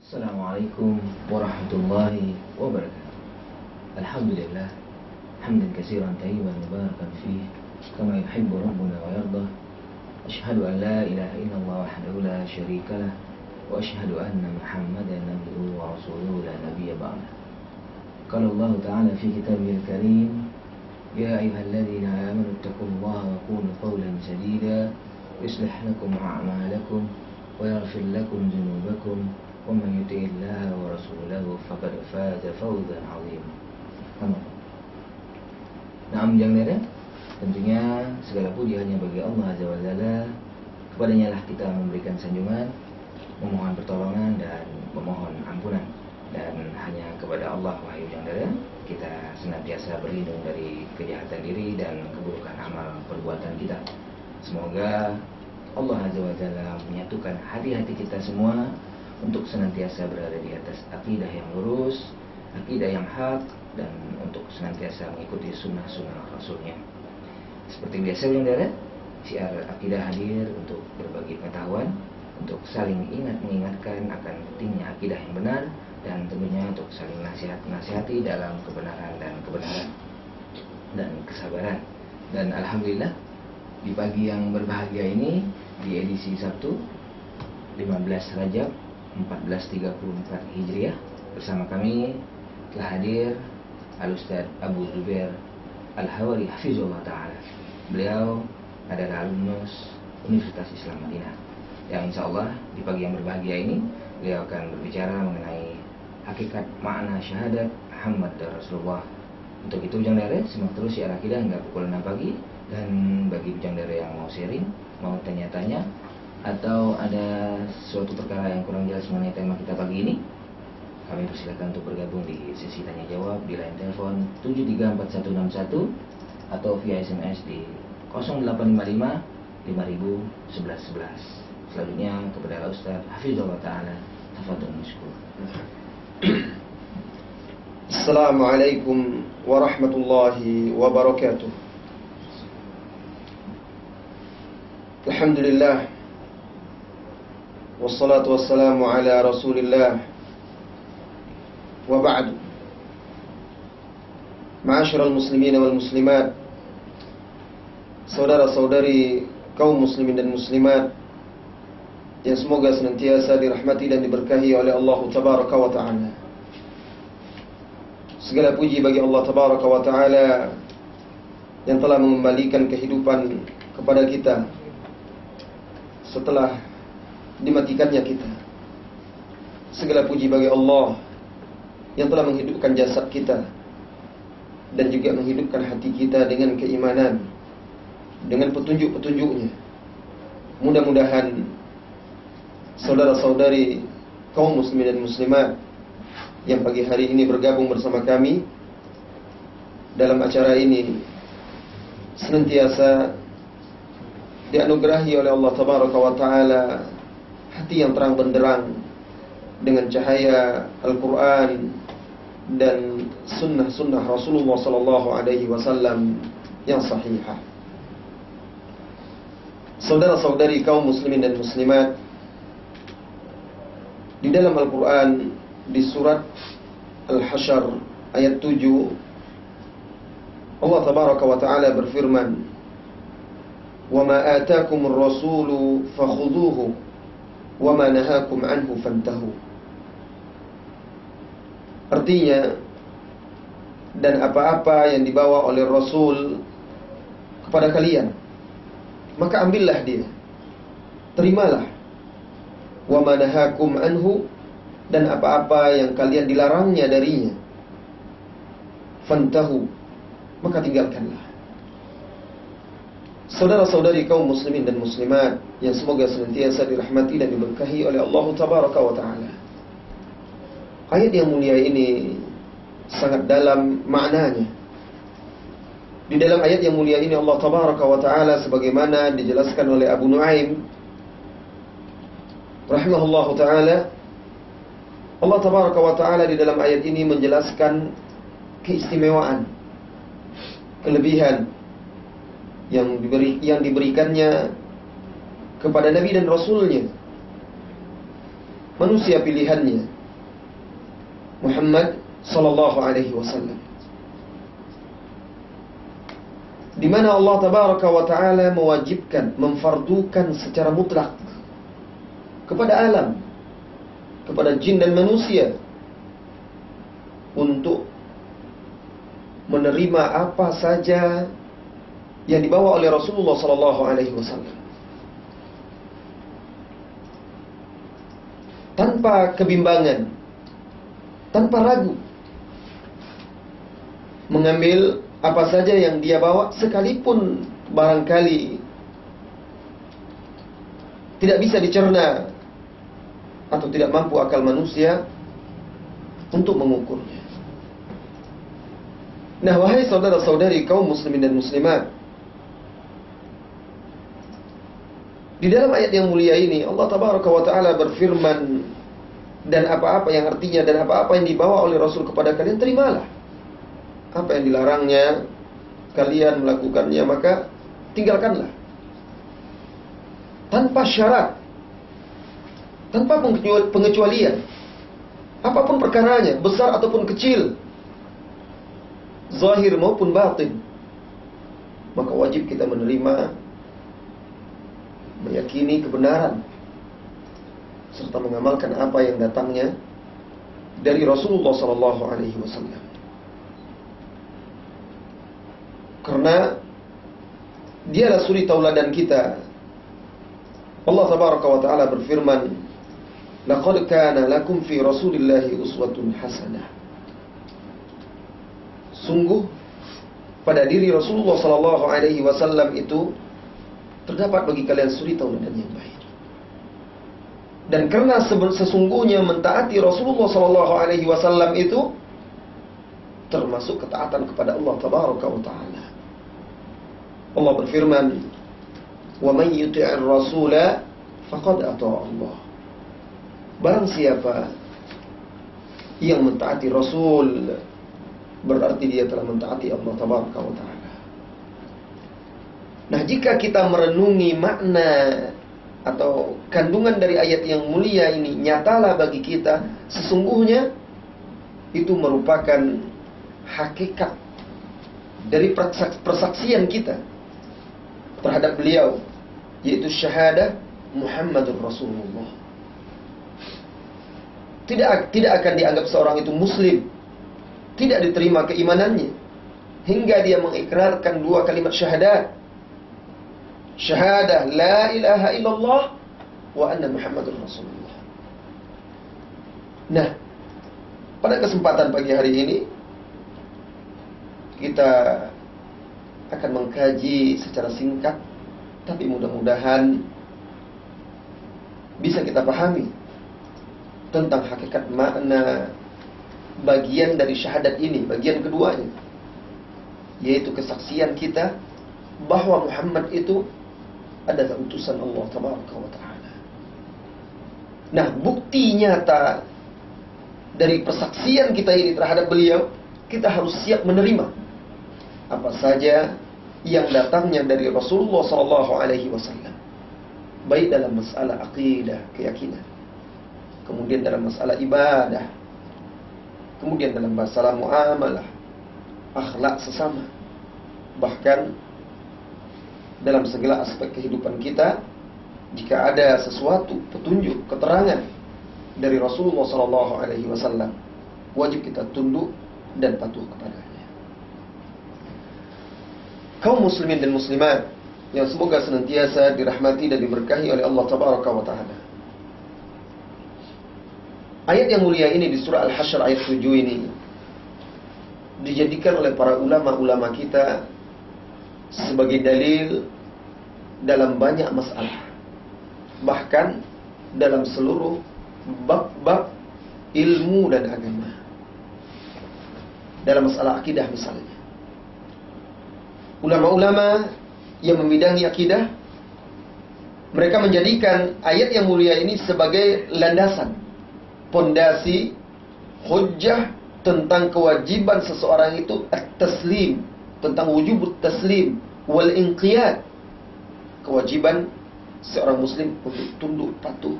Assalamualaikum warahmatullahi wabarakatuh. Alhamdulillah hamdan katsiran tayyiban mubarakan fih kama yuhibbu rabbuna wa yardah. Asyhadu an la ilaha illallah wahdahu la syarikalah wa asyhadu anna Muhammadan abduhu wa rasuluhu la nabiyya ba'dah. Qala Allah Ta'ala fi kitabihil karim, ya ayyuhalladzina amanu taqullaha wa qulu qawlan sadida yuslih lakum a'malakum wa yaghfir lakum dhunubakum wa man yuti'illah wa rasulahu faqad faza fawzan 'azima. Naam jangdara, tentunya segala puji hanya bagi Allah Azza wa Jalla. Kepadanya lah kita memberikan sanjungan, memohon pertolongan dan memohon ampunan. Dan hanya kepada Allah wahai jangdara kita senantiasa berlindung dari kejahatan diri dan keburukan amal perbuatan kita. Semoga Allah Azza wa Jalla menyatukan hati-hati kita semua untuk senantiasa berada di atas akidah yang lurus, akidah yang hak, dan untuk senantiasa mengikuti sunnah-sunnah Rasulnya. Seperti biasa saudara, siar akidah hadir untuk berbagi pengetahuan, untuk saling mengingatkan akan pentingnya akidah yang benar, dan tentunya untuk saling nasihati dalam kebenaran dan kesabaran. Dan alhamdulillah di pagi yang berbahagia ini, di edisi Sabtu 15 Rajab 1434 Hijriah, bersama kami telah hadir Al-Ustaz Abu Zubair Al-Hawari Hafizullah Ta'ala. Beliau adalah alumnus Universitas Islam Madinah, yang insya Allah di pagi yang berbahagia ini beliau akan berbicara mengenai hakikat makna syahadat Muhammad dan Rasulullah. Untuk itu jangdara, simak terus siar akidah hingga pukul 6 pagi. Dan bagi jangdara yang mau sharing, mau tanya-tanya, atau ada suatu perkara yang kurang jelas mengenai tema kita pagi ini, kami persilakan untuk bergabung di sesi tanya jawab di line telepon 734161 atau via SMS di 0855 501111. Selanjutnya kepada Ustaz Hafizullah Ta'ala, tafadhol mashkur. Assalamualaikum warahmatullahi wabarakatuh. Alhamdulillah, wassalatu wassalamu ala rasulillah, wa ba'du. Ma'asyiral muslimin wal muslimat, saudara-saudari kaum muslimin dan muslimat yang semoga senantiasa dirahmati dan diberkahi oleh Allah Tabaraka wa Ta'ala. Segala puji bagi Allah Tabaraka wa Ta'ala yang telah mengembalikan kehidupan kepada kita setelah dimatikannya kita. Segala puji bagi Allah yang telah menghidupkan jasad kita dan juga menghidupkan hati kita dengan keimanan, dengan petunjuk-petunjuknya. Mudah-mudahan saudara-saudari kaum muslimin dan muslimat yang pagi hari ini bergabung bersama kami dalam acara ini senantiasa dianugerahi oleh Allah Tabaraka wa Ta'ala hati yang terang benderang dengan cahaya Al-Quran dan sunnah-sunnah Rasulullah Sallallahu Alaihi Wasallam yang sahihah. Saudara-saudari kaum muslimin dan muslimat, di dalam Al-Quran di surat Al-Hasyr ayat 7 Allah Tabaraka wa Ta'ala berfirman, وَمَا آتَاكُمُ الرَّسُولُ فَخُذُوهُ وَمَا نَهَاكُمْ عَنْهُ فَانْتَهُوا. Artinya, dan apa-apa yang dibawa oleh Rasul kepada kalian, maka ambillah dia, terimalah. وَمَا نَهَاكُمْ عَنْهُ, dan apa-apa yang kalian dilarangnya darinya, فَانْتَهُوا, maka tinggalkanlah. Saudara-saudari kaum muslimin dan muslimat yang semoga senantiasa dirahmati dan diberkahi oleh Allah Tabaraka wa Ta'ala. Ayat yang mulia ini sangat dalam maknanya. Di dalam ayat yang mulia ini Allah Tabaraka wa Ta'ala sebagaimana dijelaskan oleh Abu Nuaim rahimahullahu ta'ala, Allah Tabaraka wa Ta'ala di dalam ayat ini menjelaskan keistimewaan, kelebihan yang diberikannya kepada Nabi dan Rasulnya, manusia pilihannya, Muhammad sallallahu alaihi wasallam, di mana Allah tabaraka wa taala mewajibkan, memfardukan secara mutlak kepada alam, kepada jin dan manusia untuk menerima apa saja yang dibawa oleh Rasulullah sallallahu alaihi wasallam tanpa kebimbangan, tanpa ragu, mengambil apa saja yang dia bawa, sekalipun barangkali tidak bisa dicerna atau tidak mampu akal manusia untuk mengukurnya. Nah, wahai saudara-saudari kaum muslimin dan muslimat, di dalam ayat yang mulia ini Allah tabaraka wa taala berfirman, dan apa-apa yang artinya dan apa-apa yang dibawa oleh Rasul kepada kalian, terimalah. Apa yang dilarangnya kalian melakukannya, maka tinggalkanlah. Tanpa syarat, tanpa pengecualian. Apapun perkaranya, besar ataupun kecil, zahir maupun batin, maka wajib kita menerima, meyakini kebenaran, serta mengamalkan apa yang datangnya dari Rasulullah SAW. Karena dialah suri tauladan kita. Allah tabaraka wa taala berfirman, laqad kana lakum fi rasulillahi uswatun hasanah. Sungguh pada diri Rasulullah sallallahu alaihi wasallam itu terdapat bagi kalian suri tauladan yang baik. Dan karena sesungguhnya mentaati Rasulullah sallallahu alaihi wasallam itu termasuk ketaatan kepada Allah tabaraka wa taala. Allah berfirman, "Wa may yuti'ir rasula faqad ata'a Allah." Barang siapa yang mentaati Rasul, berarti dia telah mentaati Allah tabaraka wa taala. Nah, jika kita merenungi makna atau kandungan dari ayat yang mulia ini, nyatalah bagi kita, sesungguhnya itu merupakan hakikat dari persaksian kita terhadap beliau, yaitu syahadah Muhammadur Rasulullah. Tidak akan dianggap seorang itu muslim, tidak diterima keimanannya hingga dia mengikrarkan dua kalimat syahadat, syahadah la ilaha illallah wa anna Muhammadur Rasulullah. Nah, pada kesempatan pagi hari ini kita akan mengkaji secara singkat, tapi mudah-mudahan bisa kita pahami tentang hakikat makna bagian dari syahadat ini, bagian keduanya, yaitu kesaksian kita bahwa Muhammad itu adalah utusan Allah tabaraka wa taala. Nah, bukti nyata dari persaksian kita ini terhadap beliau, kita harus siap menerima apa saja yang datangnya dari Rasulullah SAW, baik dalam masalah akidah, keyakinan, kemudian dalam masalah ibadah, kemudian dalam masalah muamalah, akhlak sesama, bahkan dalam segala aspek kehidupan kita. Jika ada sesuatu petunjuk, keterangan dari Rasulullah SAW, wajib kita tunduk dan patuh kepadanya. Kaum muslimin dan muslimat yang semoga senantiasa dirahmati dan diberkahi oleh Allah tabaraka wa taala. Ayat yang mulia ini di surah Al-Hasyr ayat 7 ini dijadikan oleh para ulama-ulama kita sebagai dalil dalam banyak masalah, bahkan dalam seluruh bab-bab ilmu dan agama. Dalam masalah akidah misalnya, ulama-ulama yang membidangi akidah, mereka menjadikan ayat yang mulia ini sebagai landasan, pondasi, hujjah tentang kewajiban seseorang itu at-taslim, tentang wujub taslim wal inqiyad, kewajiban seorang muslim untuk tunduk patuh,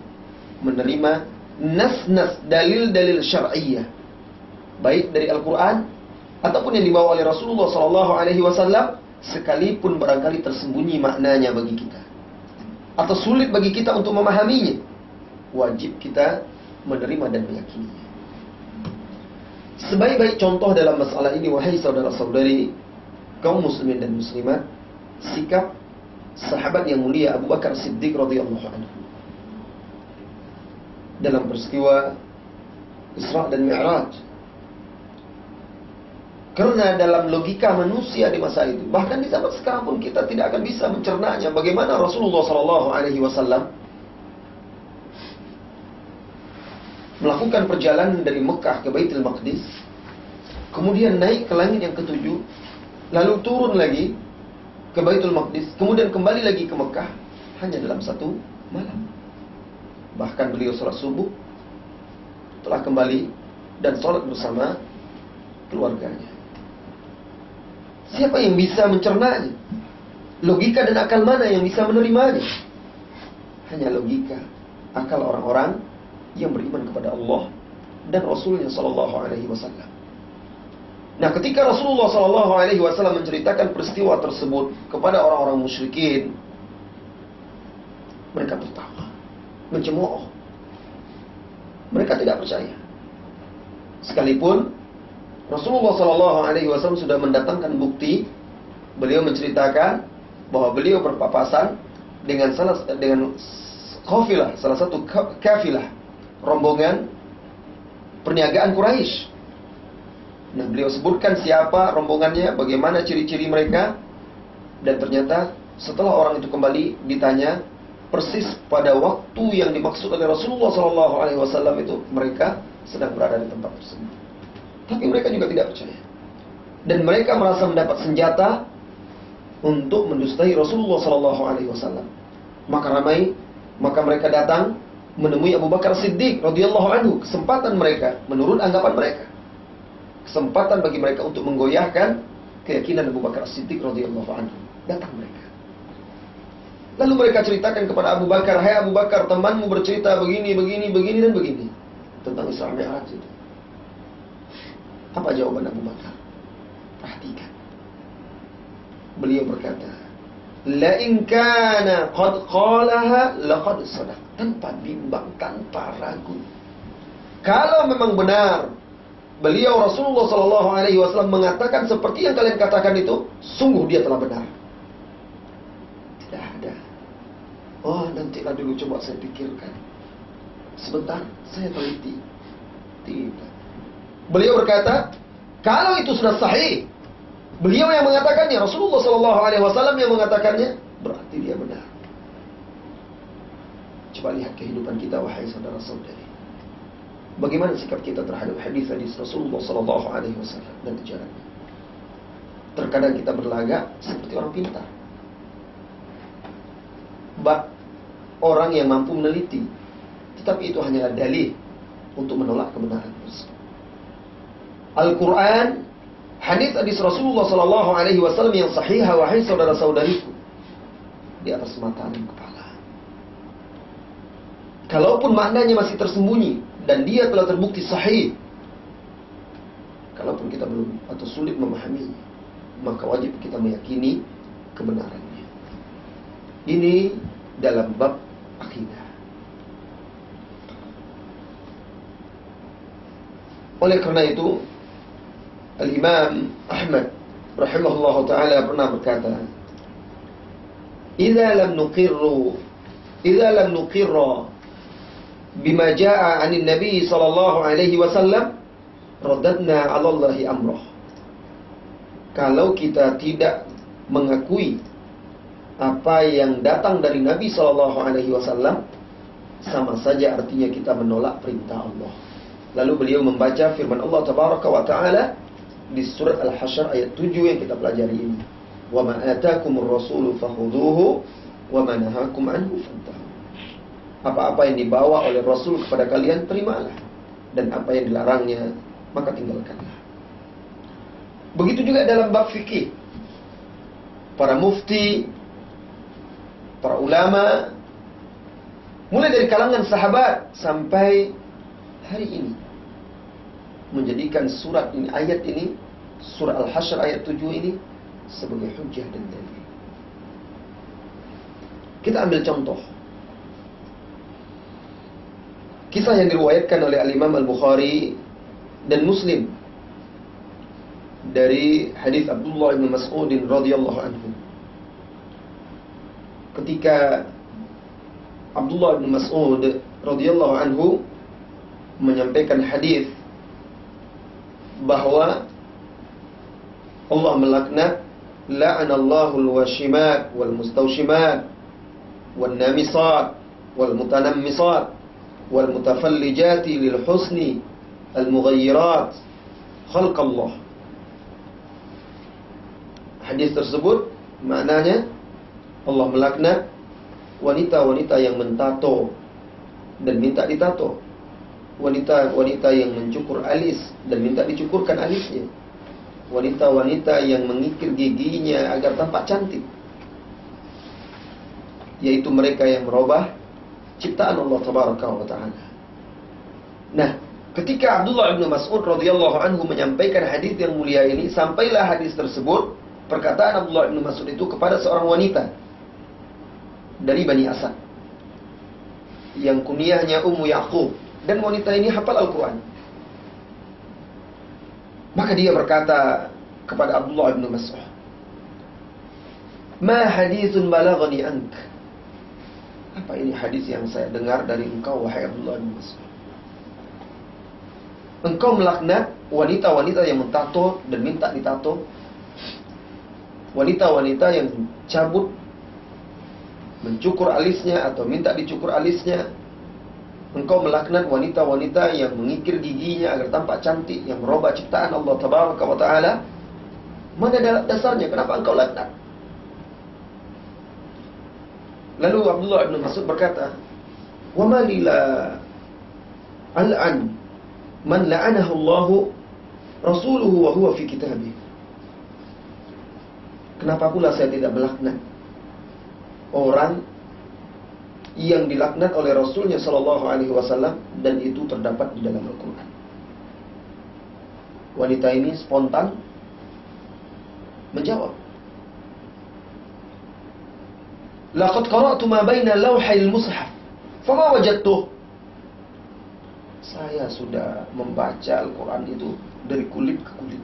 menerima nas-nas, dalil-dalil syar'iyyah baik dari Al-Quran ataupun yang dibawa oleh Rasulullah SAW, sekalipun barangkali tersembunyi maknanya bagi kita atau sulit bagi kita untuk memahaminya, wajib kita menerima dan meyakininya. Sebaik-baik contoh dalam masalah ini, wahai saudara-saudari kaum muslimin dan muslimat, sikap sahabat yang mulia Abu Bakar Siddiq radhiyallahu anhu dalam peristiwa Isra dan Mi'raj. Karena dalam logika manusia di masa itu, bahkan di zaman sekarang pun kita tidak akan bisa mencernanya bagaimana Rasulullah SAW melakukan perjalanan dari Mekah ke Baitul Maqdis, kemudian naik ke langit yang ketujuh, lalu turun lagi ke Baitul Maqdis, kemudian kembali lagi ke Mekah hanya dalam satu malam. Bahkan beliau sholat subuh, telah kembali dan sholat bersama keluarganya. Siapa yang bisa mencernanya? Logika dan akal mana yang bisa menerimanya? Hanya logika, akal orang-orang yang beriman kepada Allah dan Rasulnya Sallallahu Alaihi Wasallam. Nah, ketika Rasulullah Sallallahu Alaihi Wasallam menceritakan peristiwa tersebut kepada orang-orang musyrikin, mereka tertawa, mencemooh. Mereka tidak percaya. Sekalipun Rasulullah Sallallahu Alaihi Wasallam sudah mendatangkan bukti, beliau menceritakan bahwa beliau berpapasan dengan kafilah, salah satu kafilah rombongan perniagaan Quraisy. Nah, beliau sebutkan siapa rombongannya, bagaimana ciri-ciri mereka, dan ternyata setelah orang itu kembali ditanya persis pada waktu yang dimaksud oleh Rasulullah SAW itu mereka sedang berada di tempat tersebut. Tapi mereka juga tidak percaya, dan mereka merasa mendapat senjata untuk mendustai Rasulullah SAW. Maka mereka datang menemui Abu Bakar Siddiq radhiyallahu anhu. Kesempatan mereka, menurut anggapan mereka, kesempatan bagi mereka untuk menggoyahkan keyakinan Abu Bakar Siddiq radhiyallahu anhu. Datang mereka. Lalu mereka ceritakan kepada Abu Bakar, "Hai Abu Bakar, temanmu bercerita begini dan begini tentang Isra Mi'raj itu." Apa jawaban Abu Bakar? Perhatikan. Beliau berkata, "La in kana qad qalaha laqad sadaq." Tanpa bimbang, tanpa ragu. Kalau memang benar beliau Rasulullah SAW mengatakan seperti yang kalian katakan itu, sungguh dia telah benar. Tidak ada, oh nantilah dulu, coba saya pikirkan, sebentar saya teliti. Tidak. Beliau berkata, kalau itu sudah sahih, beliau yang mengatakannya, Rasulullah SAW yang mengatakannya, berarti dia benar. Coba lihat kehidupan kita, wahai saudara-saudari. Bagaimana sikap kita terhadap hadis-hadis Rasulullah SAW dan ajarannya? Terkadang kita berlagak seperti orang pintar, orang yang mampu meneliti, tetapi itu hanyalah dalih untuk menolak kebenaran tersebut. Al-Quran, hadis-hadis Rasulullah SAW yang sahih, wahai saudara-saudariku, di atas mata dan kepala. Kalaupun maknanya masih tersembunyi dan dia telah terbukti sahih, kalaupun kita belum atau sulit memahaminya, maka wajib kita meyakini kebenarannya. Ini dalam bab akidah. Oleh karena itu, Al-Imam Ahmad rahimahullahu ta'ala pernah berkata, Idza lam nuqirra bima jaa 'anil Nabi sallallahu alaihi wasallam raddadna 'ala Allahi amrah. Kalau kita tidak mengakui apa yang datang dari Nabi sallallahu alaihi wasallam, sama saja artinya kita menolak perintah Allah. Lalu beliau membaca firman Allah tabaraka wa taala di surat Al-Hasyr ayat 7 yang kita pelajari ini. Wa ma ataakumur rasulu fakhudhuhu wa ma nahakum anhu fantahu. Apa-apa yang dibawa oleh Rasul kepada kalian, terimalah. Dan apa yang dilarangnya, maka tinggalkanlah. Begitu juga dalam bab fikih. Para mufti, para ulama, mulai dari kalangan sahabat sampai hari ini, menjadikan surat ini, ayat ini, surah Al-Hasyr ayat 7 ini sebagai hujjah dan dalil. Kita ambil contoh kisah yang diriwayatkan oleh Al-Imam Al-Bukhari dan Muslim dari hadis Abdullah bin Mas'ud radhiyallahu anhu. Ketika Abdullah bin Mas'ud radhiyallahu anhu menyampaikan hadis bahwa Allah melaknat la'anallahu al-washimat wal mustawshimat wan namisat wal mutanammisat wal mutafallijati lil husni al mughayyirat khalqallah. Hadis tersebut maknanya Allah melaknat wanita-wanita yang mentato dan minta ditato, wanita-wanita yang mencukur alis dan minta dicukurkan alisnya, wanita-wanita yang mengikir giginya agar tampak cantik, yaitu mereka yang merubah ciptaan Allah tabaraka wa ta'ala. Nah, ketika Abdullah bin Mas'ud radhiyallahu anhu menyampaikan hadis yang mulia ini, sampailah hadis tersebut, perkataan Abdullah bin Mas'ud itu kepada seorang wanita dari Bani Asad yang kunyahnya Ummu Yaqub, dan wanita ini hafal Al-Quran. Maka dia berkata kepada Abdullah bin Mas'ud, "Ma hadithun balaghani ank?" Apa ini hadis yang saya dengar dari engkau, wahai Abdullah bin Mas'ud? Engkau melaknat wanita-wanita yang mentato dan minta ditato, wanita-wanita yang cabut, mencukur alisnya atau minta dicukur alisnya. Engkau melaknat wanita-wanita yang mengikir giginya agar tampak cantik, yang merubah ciptaan Allah tabaraka wa ta'ala. Mana dasarnya? Kenapa engkau laknat? Lalu Abdullah bin Mas'ud berkata, "Wa ma li la al'an man la'anahu Allahu rasuluhu wa huwa fi kitabih." Kenapa pula saya tidak melaknat orang yang dilaknat oleh Rasulnya sallallahu alaihi wasallam dan itu terdapat di dalam Al-Qur'an? Wanita ini spontan menjawab, "Laqad qara'tu ma baina lawhil mushaf, fama wajadtuh." Saya sudah membaca Al-Quran itu dari kulit ke kulit,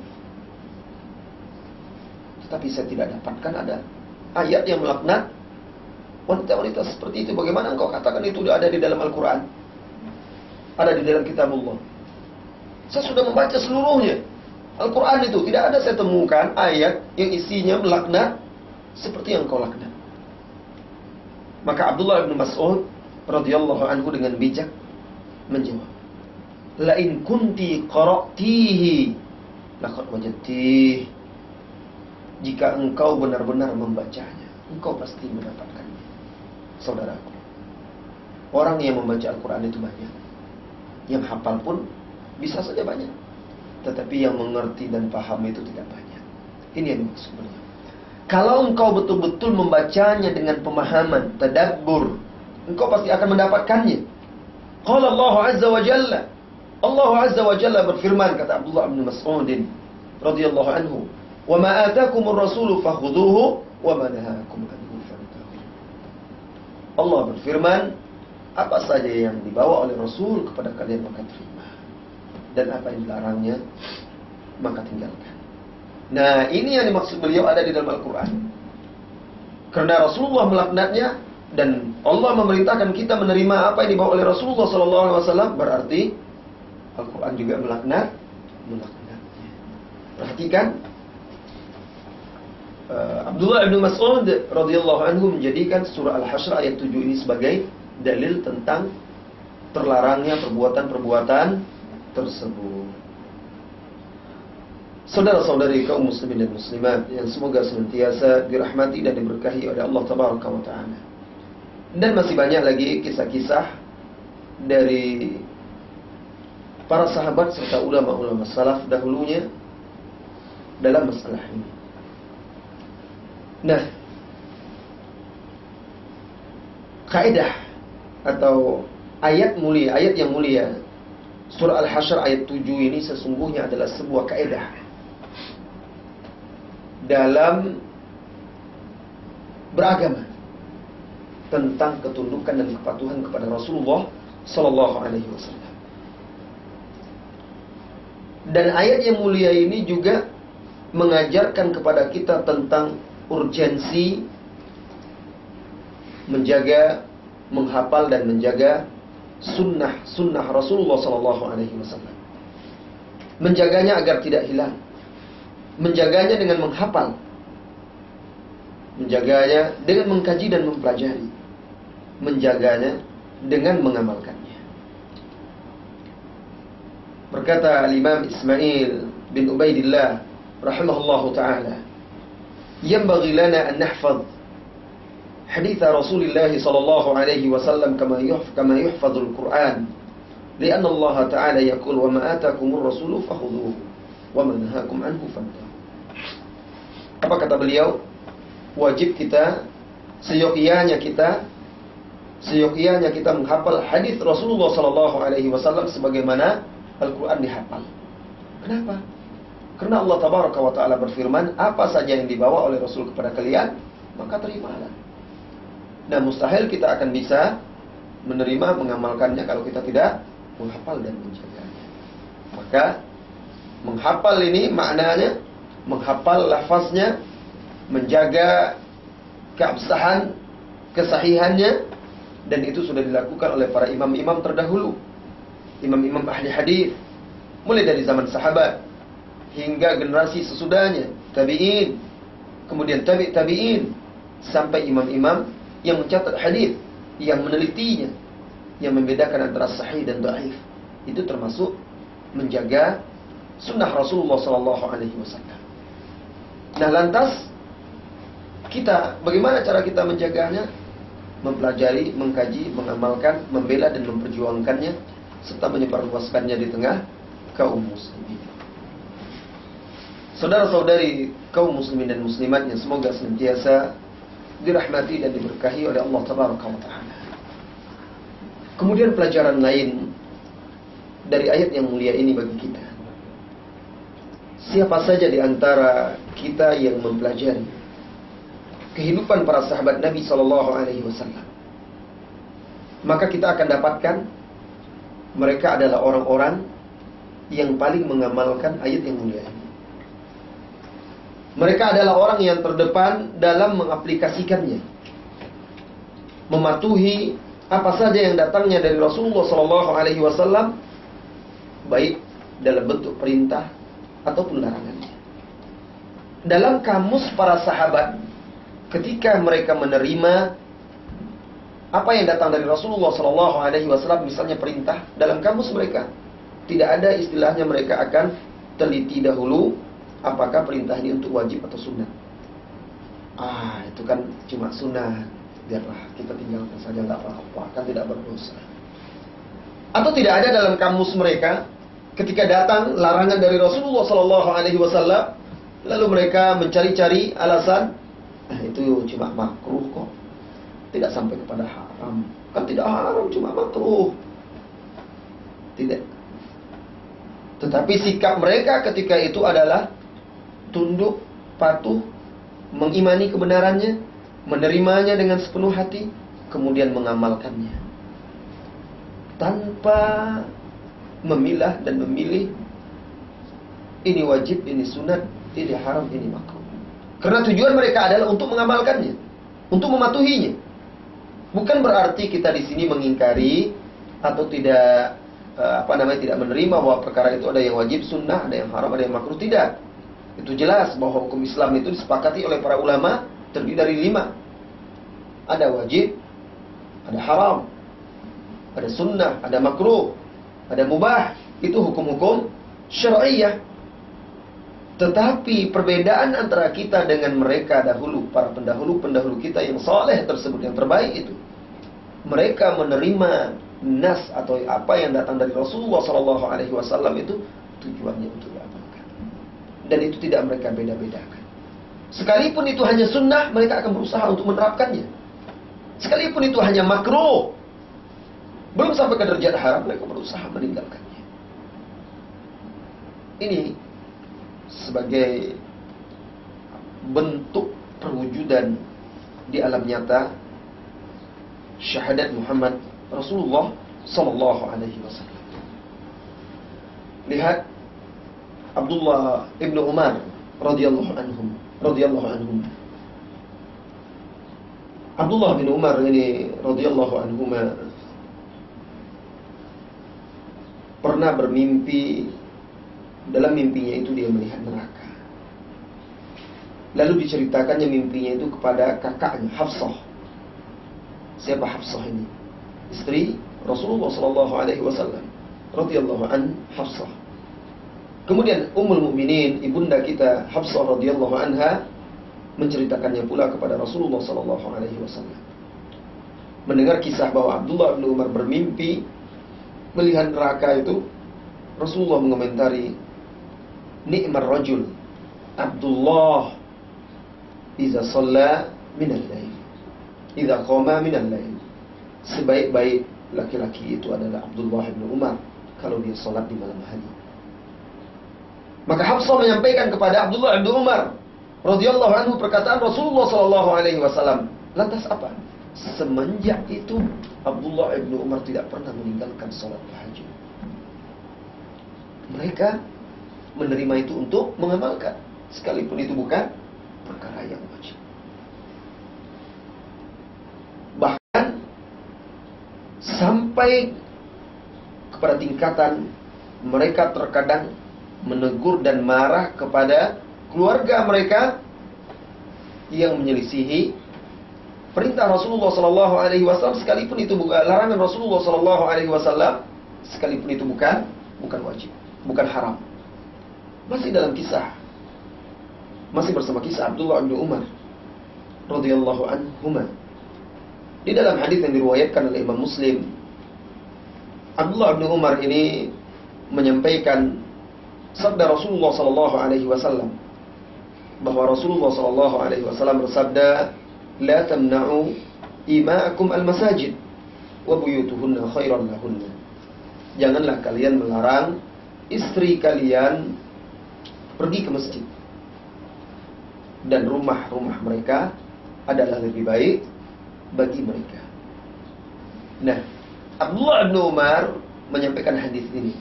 tetapi saya tidak dapatkan ada ayat yang melaknat wanita-wanita seperti itu. Bagaimana engkau katakan itu ada di dalam Al-Quran, ada di dalam kitab Allah? Saya sudah membaca seluruhnya Al-Quran itu, tidak ada saya temukan ayat yang isinya melaknat seperti yang engkau laknat. Maka Abdullah bin Mas'ud radhiyallahu anhu dengan bijak menjawab, "La in kunti qara'tihi laqad wajadtih." Jika engkau benar-benar membacanya, engkau pasti mendapatkannya. Saudaraku, orang yang membaca Al-Quran itu banyak, yang hafal pun bisa saja banyak, tetapi yang mengerti dan paham itu tidak banyak. Ini yang dimaksud beliau. Kalau engkau betul-betul membacanya dengan pemahaman, tadabbur, engkau pasti akan mendapatkannya. Qala Allah Azza wa Jalla, Allah Azza wa Jalla berfirman, kata Abdullah bin Mas'ud radhiyallahu anhu, "Wa ma atakumur rasulu fakhudhuhu wa ma nahakum anhu fantahu." Allah berfirman, apa saja yang dibawa oleh Rasul kepada kalian maka terima, dan apa yang dilarangnya maka tinggalkan. Nah, ini yang dimaksud beliau ada di dalam Al-Quran. Karena Rasulullah melaknatnya dan Allah memerintahkan kita menerima apa yang dibawa oleh Rasulullah SAW, berarti Al-Quran juga melaknatnya. Perhatikan, Abdullah bin Mas'ud radhiyallahu anhu menjadikan surah Al-Hasyr ayat 7 ini sebagai dalil tentang terlarangnya perbuatan-perbuatan tersebut. Saudara-saudari kaum muslimin dan muslimat yang semoga senantiasa dirahmati dan diberkahi oleh Allah tabaraka wa ta'ala. Dan masih banyak lagi kisah-kisah dari para sahabat serta ulama-ulama salaf dahulunya dalam masalah ini. Nah, kaidah atau ayat yang mulia Surah Al-Hasyr ayat 7 ini sesungguhnya adalah sebuah kaidah dalam beragama tentang ketundukan dan kepatuhan kepada Rasulullah sallallahu alaihi wasallam. Dan ayat yang mulia ini juga mengajarkan kepada kita tentang urgensi menjaga, menghafal dan menjaga sunnah Rasulullah sallallahu alaihi wasallam. Menjaganya agar tidak hilang. Menjaganya dengan menghafal. Menjaganya dengan mengkaji dan mempelajari. Menjaganya dengan mengamalkannya. Berkata Al-Imam Ismail bin Ubaidillah rahimahullahu ta'ala, "Yanbaghi lana an nahfaz hadits Rasulullah sallallahu alaihi wasallam kama yuhfazul Qur'an, lianna Allah ta'ala yaqul wa ma atakumur rasulu fakhudhuhu wa ma nahakum anhu fantahu." Apa kata beliau? Wajib kita, seyogyanya kita menghafal hadis Rasulullah sallallahu alaihi wasallam sebagaimana Al-Qur'an dihafal. Kenapa? Karena Allah tabaraka wa taala berfirman, apa saja yang dibawa oleh Rasul kepada kalian, maka terimalah. Nah, mustahil kita akan bisa menerima, mengamalkannya kalau kita tidak menghafal dan menjaganya. Maka menghafal ini maknanya menghafal lafaznya, menjaga keabsahan, kesahihannya, dan itu sudah dilakukan oleh para imam-imam terdahulu, imam-imam ahli hadis, mulai dari zaman sahabat hingga generasi sesudahnya, tabi'in, kemudian tabi'in, sampai imam-imam yang mencatat hadis, yang menelitinya, yang membedakan antara sahih dan dhaif. Itu termasuk menjaga sunnah Rasulullah sallallahu alaihi wasallam. Nah, lantas kita, bagaimana cara kita menjaganya? Mempelajari, mengkaji, mengamalkan, membela dan memperjuangkannya, serta menyebarluaskannya di tengah kaum muslimin. Saudara-saudari kaum muslimin dan muslimat yang semoga senantiasa dirahmati dan diberkahi oleh Allah tabaraka wa taala. Kemudian pelajaran lain dari ayat yang mulia ini bagi kita. Siapa saja di antara kita yang mempelajari kehidupan para sahabat Nabi sallallahu alaihi wasallam, maka kita akan dapatkan mereka adalah orang-orang yang paling mengamalkan ayat yang mulia ini. Mereka adalah orang yang terdepan dalam mengaplikasikannya, mematuhi apa saja yang datangnya dari Rasulullah sallallahu alaihi wasallam, baik dalam bentuk perintah ataupun larangannya. Dalam kamus para sahabat, ketika mereka menerima apa yang datang dari Rasulullah sallallahu alaihi wasallam, misalnya perintah, dalam kamus mereka tidak ada istilahnya mereka akan teliti dahulu apakah perintah ini untuk wajib atau sunnah. Itu kan cuma sunnah, biarlah kita tinggalkan saja, enggak apa-apa, kan tidak berdosa. Atau tidak ada dalam kamus mereka ketika datang larangan dari Rasulullah sallallahu alaihi wasallam, lalu mereka mencari-cari alasan, itu cuma makruh kok, tidak sampai kepada haram. Kan tidak haram, cuma makruh. Tidak. Tetapi sikap mereka ketika itu adalah tunduk, patuh, mengimani kebenarannya, menerimanya dengan sepenuh hati, kemudian mengamalkannya tanpa memilah dan memilih ini wajib, ini sunat, ini haram, ini makruh. Karena tujuan mereka adalah untuk mengamalkannya, untuk mematuhinya. Bukan berarti kita di sini mengingkari atau tidak tidak menerima bahwa perkara itu ada yang wajib, sunnah, ada yang haram, ada yang makruh. Tidak. Itu jelas bahwa hukum Islam itu disepakati oleh para ulama terdiri dari 5. Ada wajib, ada haram, ada sunnah, ada makruh, ada mubah. Itu hukum-hukum syar'iyyah. Tetapi perbedaan antara kita dengan mereka dahulu, para pendahulu-pendahulu kita yang saleh tersebut, yang terbaik itu, mereka menerima nas atau apa yang datang dari Rasulullah sallallahu alaihi wasallam itu tujuannya untuk diamalkan. Dan itu tidak mereka beda-bedakan. Sekalipun itu hanya sunnah, mereka akan berusaha untuk menerapkannya. Sekalipun itu hanya makruh, belum sampai ke derajat haram, mereka berusaha meninggalkannya. ini sebagai bentuk perwujudan di alam nyata syahadat Muhammad Rasulullah sallallahu alaihi wasallam. Lihat Abdullah ibnu Umar radhiyallahu anhum. Abdullah bin Umar ini radhiyallahu anhuma pernah bermimpi. Dalam mimpinya itu dia melihat neraka. Lalu diceritakannya mimpinya itu kepada kakaknya Hafsah. Siapa Hafsah ini? Istri Rasulullah sallallahu alaihi wasallam radhiyallahu an Hafsah. Kemudian Ummul Mukminin, ibunda kita Hafsah radhiyallahu anha menceritakannya pula kepada Rasulullah sallallahu alaihi wasallam. Mendengar kisah bahwa Abdullah bin Umar bermimpi melihat neraka itu, Rasulullah mengomentari, "Ni'mar rajul Abdullah iza shalla minal lail, iza qama minal lail." Sebaik-baik laki-laki itu adalah Abdullah bin Umar kalau dia salat di malam hari. Maka Hafsah menyampaikan kepada Abdullah bin Umar radhiyallahu anhu perkataan Rasulullah sallallahu alaihi wasallam. Lantas apa? Semenjak itu Abdullah bin Umar tidak pernah meninggalkan salat tahajud. Mereka menerima itu untuk mengamalkan, sekalipun itu bukan perkara yang wajib. Bahkan sampai kepada tingkatan mereka terkadang menegur dan marah kepada keluarga mereka yang menyelisihi perintah Rasulullah sallallahu alaihi wasallam, sekalipun itu bukan larangan Rasulullah sallallahu alaihi wasallam, sekalipun itu bukan wajib, bukan haram. Masih dalam kisah, masih bersama kisah Abdullah bin Umar radhiyallahu anhuma. Di dalam hadis yang diriwayatkan oleh Imam Muslim, Abdullah bin Umar ini menyampaikan sabda Rasulullah sallallahu alaihi wasallam, bahwa Rasulullah sallallahu alaihi wasallam bersabda, "La tamna'u ima'akum al-masajid wa buyutuhunna khairan lahunna." Janganlah kalian melarang istri kalian pergi ke masjid, dan rumah-rumah mereka adalah lebih baik bagi mereka. Nah, Abdullah bin Umar menyampaikan hadis ini,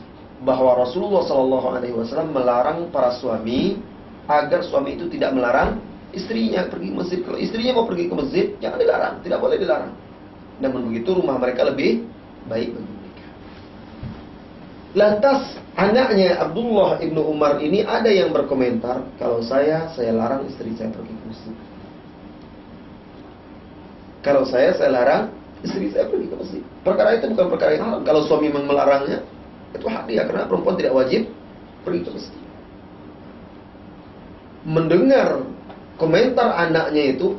bahwa Rasulullah sallallahu alaihi wasallam melarang para suami agar suami itu tidak melarang istrinya pergi ke masjid. Kalau istrinya mau pergi ke masjid, jangan dilarang, tidak boleh dilarang. Namun begitu rumah mereka lebih baik bagi mereka. Lantas anaknya Abdullah ibnu Umar ini ada yang berkomentar, kalau saya larang istri saya pergi ke masjid. Kalau saya larang istri saya pergi ke masjid. Perkara itu bukan perkara yang haram. Kalau suami memang melarangnya, itu hak dia, karena perempuan tidak wajib pergi ke masjid. Mendengar komentar anaknya itu,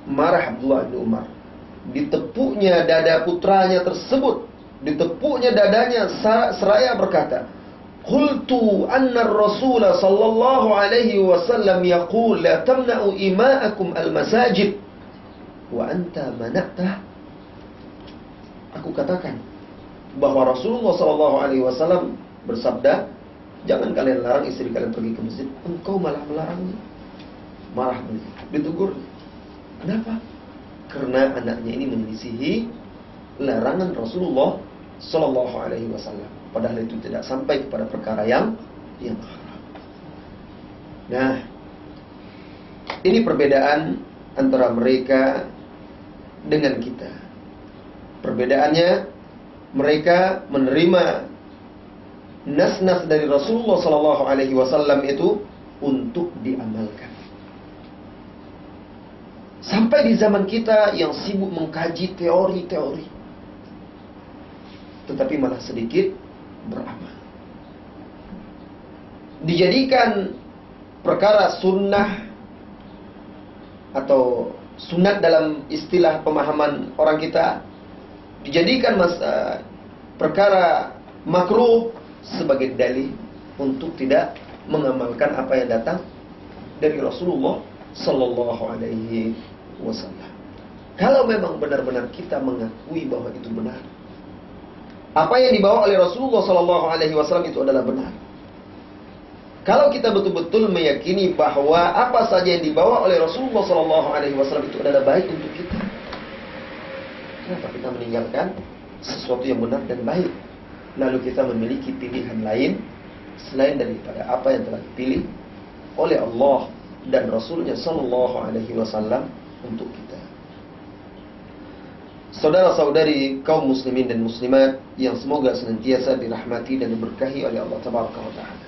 marah Abdullah bin Umar. Ditepuknya dada putranya tersebut, ditepuknya dadanya seraya berkata, "Qultu anna ar-rasul sallallahu alaihi wasallam yaqul la tamna'u ima'akum al-masajid wa anta mana'tah." Aku katakan bahwa Rasulullah sallallahu alaihi wasallam bersabda, jangan kalian larang istri kalian pergi ke masjid, engkau malah melarangnya. Marah beliau, ditegur. Kenapa? Karena anaknya ini menyelisihi larangan Rasulullah sallallahu alaihi wasallam, padahal itu tidak sampai kepada perkara yang haram. Nah, ini perbedaan antara mereka dengan kita. Perbedaannya, mereka menerima nas-nas dari Rasulullah sallallahu alaihi wasallam itu untuk diamalkan. Sampai di zaman kita yang sibuk mengkaji teori-teori, tetapi malah sedikit beramal. Dijadikan perkara sunnah atau sunat dalam istilah pemahaman orang kita, dijadikan perkara makruh sebagai dalil untuk tidak mengamalkan apa yang datang dari Rasulullah sallallahu alaihi wasallam. Kalau memang benar-benar kita mengakui bahwa itu benar, apa yang dibawa oleh Rasulullah sallallahu alaihi wasallam itu adalah benar, Kalau kita betul-betul meyakini bahwa apa saja yang dibawa oleh Rasulullah SAW itu adalah baik untuk kita, kenapa kita meninggalkan sesuatu yang benar dan baik, lalu kita memiliki pilihan lain selain daripada apa yang telah dipilih oleh Allah dan Rasulnya SAW untuk kita? Saudara-saudari kaum muslimin dan muslimat yang semoga senantiasa dirahmati dan diberkahi oleh Allah Tabaraka wa Ta'ala.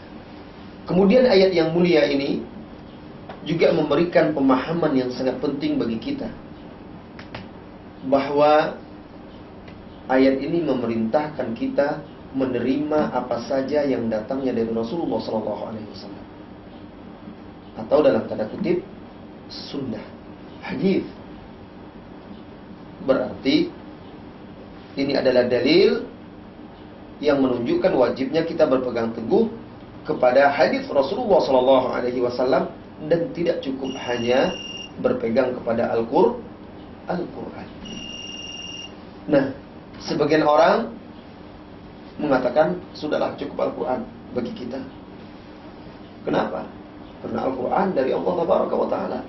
Kemudian ayat yang mulia ini juga memberikan pemahaman yang sangat penting bagi kita, bahwa ayat ini memerintahkan kita menerima apa saja yang datangnya dari Rasulullah SAW, atau dalam tanda kutip sunnah, hadis. Berarti ini adalah dalil yang menunjukkan wajibnya kita berpegang teguh kepada hadis Rasulullah SAW dan tidak cukup hanya berpegang kepada Al-Quran. Nah, sebagian orang mengatakan sudahlah cukup Al-Quran bagi kita. Kenapa? Karena Al-Quran dari Allah Taala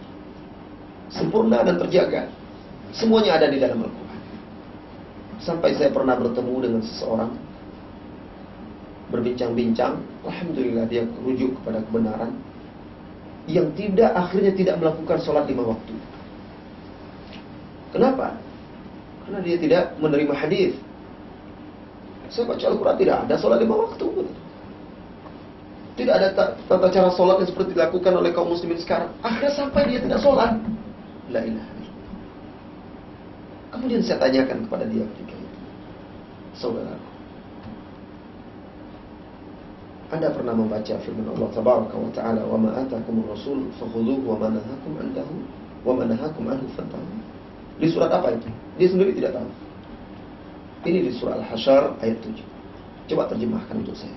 sempurna dan terjaga. Semuanya ada di dalam Al-Quran. Sampai saya pernah bertemu dengan seseorang, berbincang-bincang, alhamdulillah dia rujuk kepada kebenaran, yang akhirnya tidak melakukan sholat 5 waktu. Kenapa? Karena dia tidak menerima hadis. Saya baca Al-Quran tidak ada sholat 5 waktu. Tidak ada tata cara sholat yang seperti dilakukan oleh kaum muslimin sekarang. Akhirnya sampai dia tidak sholat. La ilaha illallah. Kemudian saya tanyakan kepada dia ketika itu, saudara, Anda pernah membaca firman Allah Tabaraka wa Ta'ala, "Wa ma atakumur rasul fakhudhuhu wa ma nahakum anhu fantahu." Di surat apa itu? Dia sendiri tidak tahu. Ini di surah Al-Hasyr ayat 7. Coba terjemahkan untuk saya.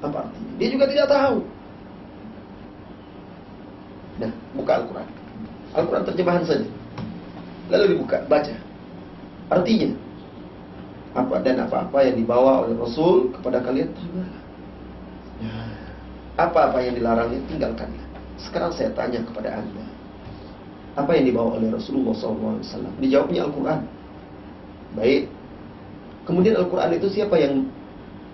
Apa artinya? Dia juga tidak tahu. Nah, buka Al-Quran. Al-Quran terjemahan saja. Lalu dibuka, baca. Artinya apa dan apa-apa yang dibawa oleh Rasul kepada kalian terimalah. Apa-apa yang dilarangnya tinggalkanlah. Sekarang saya tanya kepada Anda, apa yang dibawa oleh Rasulullah SAW? Dijawabnya Al-Quran. Baik. Kemudian Al-Quran itu siapa yang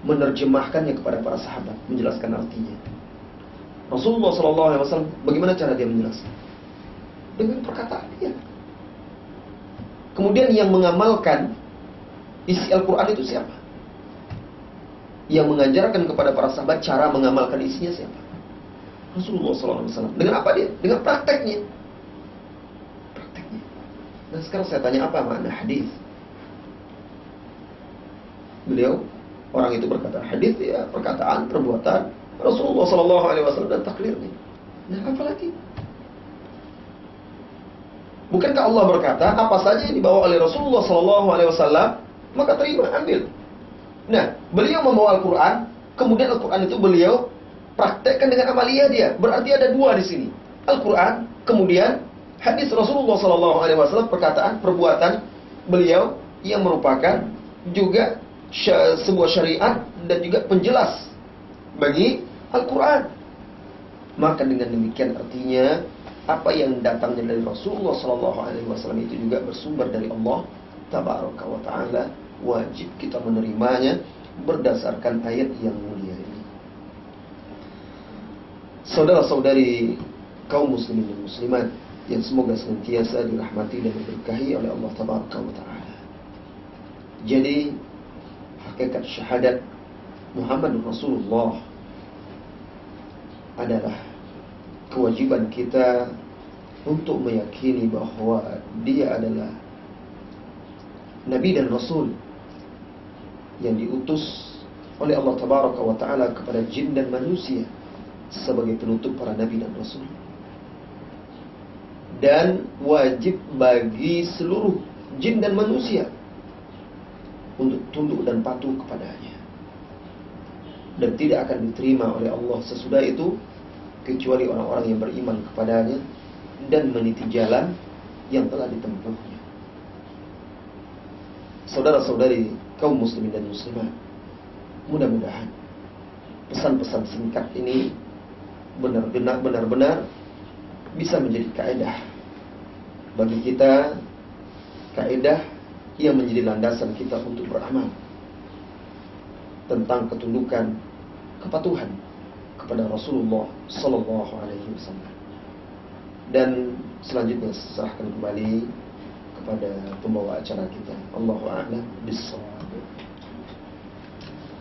menerjemahkannya kepada para sahabat, menjelaskan artinya? Rasulullah SAW. Bagaimana cara dia menjelaskan? Dengan perkataan dia. Kemudian yang mengamalkan isi Al-Quran itu siapa? Yang mengajarkan kepada para sahabat cara mengamalkan isinya siapa? Rasulullah SAW. Dengan apa dia? Dengan prakteknya. Prakteknya. Nah sekarang saya tanya, apa makna hadis? Beliau, orang itu berkata, hadis ya perkataan, perbuatan Rasulullah SAW dan taklirnya. Nah apa lagi? Bukankah Allah berkata, apa saja yang dibawa oleh Rasulullah SAW, maka terima, ambil. Nah, beliau membawa Al-Quran, kemudian Al-Quran itu beliau praktekkan dengan amalia dia. Berarti ada dua di sini. Al-Quran, kemudian hadis Rasulullah SAW, perkataan, perbuatan beliau yang merupakan juga sebuah syariat dan juga penjelas bagi Al-Quran. Maka dengan demikian artinya apa yang datangnya dari Rasulullah SAW itu juga bersumber dari Allah Tabaraka wa Ta'ala. Wajib kita menerimanya berdasarkan ayat yang mulia ini. Saudara-saudari kaum muslimin dan muslimat yang semoga senantiasa dirahmati dan diberkahi oleh Allah Tabaraka wa Ta'ala. Jadi hakikat syahadat Muhammad Rasulullah adalah kewajiban kita untuk meyakini bahwa dia adalah Nabi dan Rasul yang diutus oleh Allah Tabaraka wa Ta'ala kepada jin dan manusia sebagai penutup para Nabi dan Rasul. Dan wajib bagi seluruh jin dan manusia untuk tunduk dan patuh kepadanya. Dan tidak akan diterima oleh Allah sesudah itu kecuali orang-orang yang beriman kepadanya dan meniti jalan yang telah ditempuhnya. Saudara-saudari kaum muslimin dan muslimat, mudah-mudahan pesan-pesan singkat ini benar-benar bisa menjadi kaidah bagi kita, kaidah yang menjadi landasan kita untuk beramal tentang ketundukan, kepatuhan kepada Rasulullah Sallallahu Alaihi Wasallam. Dan selanjutnya serahkan kembali kepada pembawa acara kita. Allahu a'lam bissawab.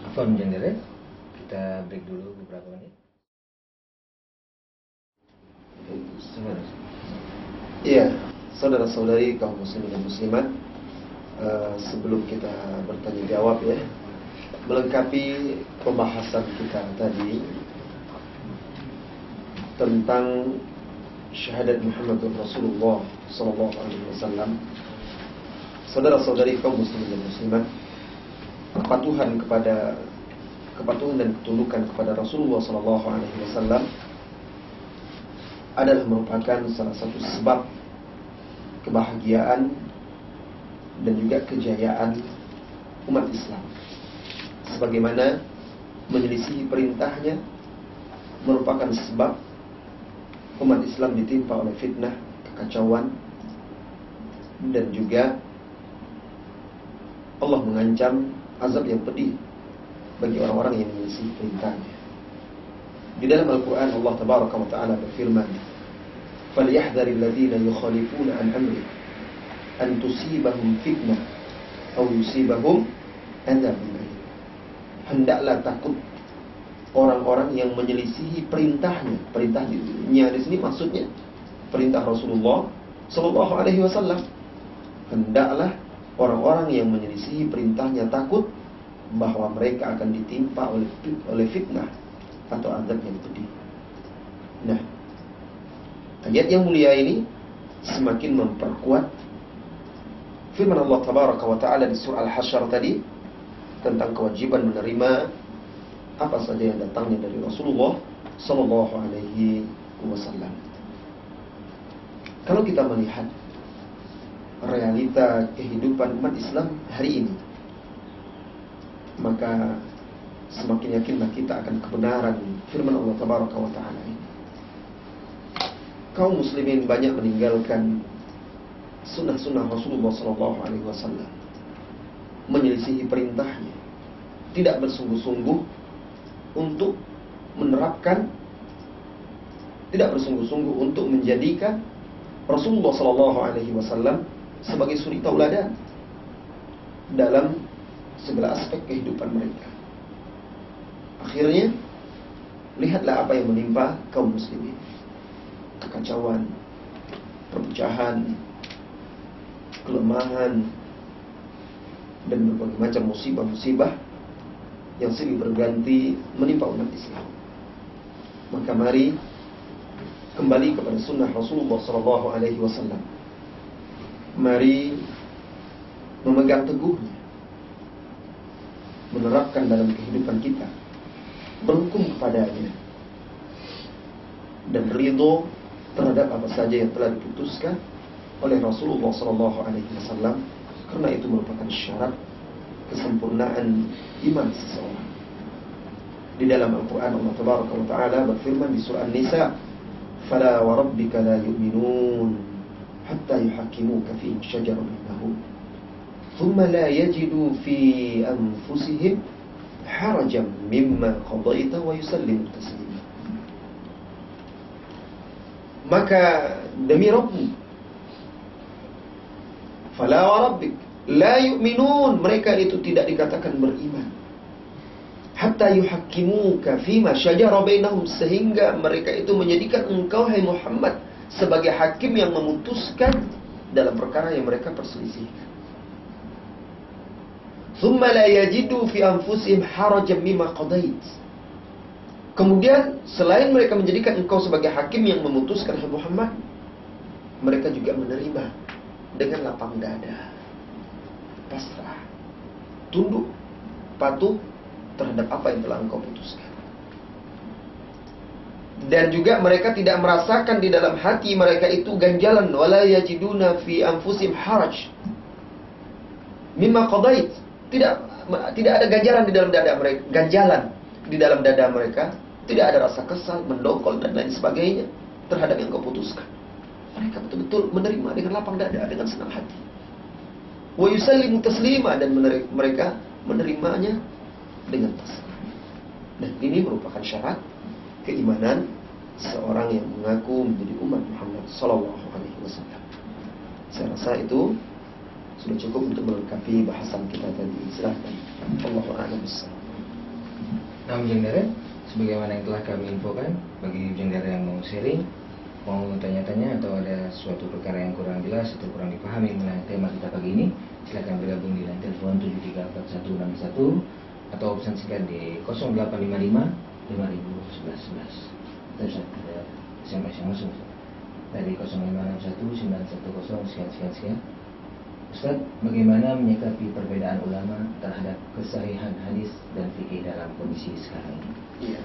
Afwan Jendere, kita break dulu beberapa menit. Iya, saudara-saudari kaum muslimin dan muslimat, sebelum kita bertanya jawab ya, melengkapi pembahasan kita tadi tentang syahadat Muhammadur Rasulullah sallallahu alaihi wasallam. Saudara-saudari kaum muslimin dan muslimat, kepatuhan dan ketundukan kepada Rasulullah sallallahu alaihi wasallam adalah merupakan salah satu sebab kebahagiaan dan juga kejayaan umat Islam. Sebagaimana menyelisihi perintahnya merupakan sebab umat Islam ditimpa oleh fitnah, kekacauan, dan juga Allah mengancam azab yang pedih bagi orang-orang yang menyelisihi perintahnya. Di dalam Al-Quran Allah Tabaraka wa Ta'ala berfirman, "Falyahdharil ladzina yukhalifuna an amri an tusibahum fitnah aw yusibahum adzabun alim." Hendaklah takut orang-orang yang menyelisihi perintahnya. Perintahnya di sini maksudnya perintah Rasulullah sallallahu alaihi wasallam. Hendaklah orang-orang yang menyelisihi perintahnya takut bahwa mereka akan ditimpa oleh fitnah atau azab yang pedih. Nah, ayat yang mulia ini semakin memperkuat firman Allah Tabaraka wa Ta'ala di surah Al-Hasyr tadi tentang kewajiban menerima apa saja yang datangnya dari Rasulullah sallallahu alaihi wasallam. Kalau kita melihat realita kehidupan umat Islam hari ini, maka semakin yakinlah kita akan kebenaran firman Allah Tabaraka wa Ta'ala ini. Kaum muslimin banyak meninggalkan sunnah-sunnah Rasulullah sallallahu alaihi wasallam, menyelisihi perintahnya, tidak bersungguh-sungguh untuk menerapkan, tidak bersungguh-sungguh untuk menjadikan Rasulullah sallallahu alaihi wasallam sebagai suri tauladan dalam segala aspek kehidupan mereka. Akhirnya, lihatlah apa yang menimpa kaum muslimin. Kekacauan, perpecahan, kelemahan, dan berbagai macam musibah-musibah yang silih berganti menimpa umat Islam. Maka mari kembali kepada sunnah Rasulullah sallallahu alaihi wasallam. Mari memegang teguhnya, menerapkan dalam kehidupan kita, berhukum kepadanya, dan ridho terhadap apa saja yang telah diputuskan oleh Rasulullah sallallahu alaihi wasallam, karena itu merupakan syarat kesempurnaan iman seseorang. Di dalam Al-Quran Allah Tabaraka wa Ta'ala berfirman di surah An-Nisa, "Fala wa rabbika la yu'minun hatta yuhakkimuka fi syajara bainahum thumma la yajidu fi anfusihim harajan mimma qadaita wa yusallimu taslima." Maka demi Rabbmu, fala wa rabbik la yu'minun, mereka itu tidak dikatakan beriman, hatta yuhakkimuka fima syajara bainahum, sehingga mereka itu menjadikan engkau hai Muhammad sebagai hakim yang memutuskan dalam perkara yang mereka perselisihkan. Thumma la yajidu fi anfusihim harajan mimma qadait. Kemudian selain mereka menjadikan engkau sebagai hakim yang memutuskan hai Muhammad, mereka juga menerima dengan lapang dada, pasrah, tunduk, patuh terhadap apa yang telah engkau putuskan. Dan juga mereka tidak merasakan di dalam hati mereka itu ganjalan, wala yajiduna fi anfusihim haraj mimma qadait. Tidak ada ganjalan di dalam dada mereka, ganjalan di dalam dada mereka Tidak ada rasa kesal, mendongkol dan lain sebagainya terhadap yang kau putuskan. Mereka betul-betul menerima dengan lapang dada, dengan senang hati. Wa yusallimu taslima, dan mereka menerimanya dengan taslim. Dan ini merupakan syarat keimanan seorang yang mengaku menjadi umat Muhammad sallallahu alaihi wasallam. Saya rasa itu sudah cukup untuk melengkapi bahasan kita tadi. Silakan. Allahu a'lam bishawab. Nah, Jendera, sebagaimana yang telah kami infokan, bagi Jendera yang mau sharing, mau tanya-tanya atau ada suatu perkara yang kurang jelas atau kurang dipahami mengenai tema kita pagi ini, silakan bergabung di line telepon 734161 atau pesan singkat di 0855 501111. Terus ada SMS yang masuk dari 0561 910 sekian. Ustaz, bagaimana menyikapi perbedaan ulama terhadap kesahihan hadis dan fikih dalam kondisi sekarang ini? Iya.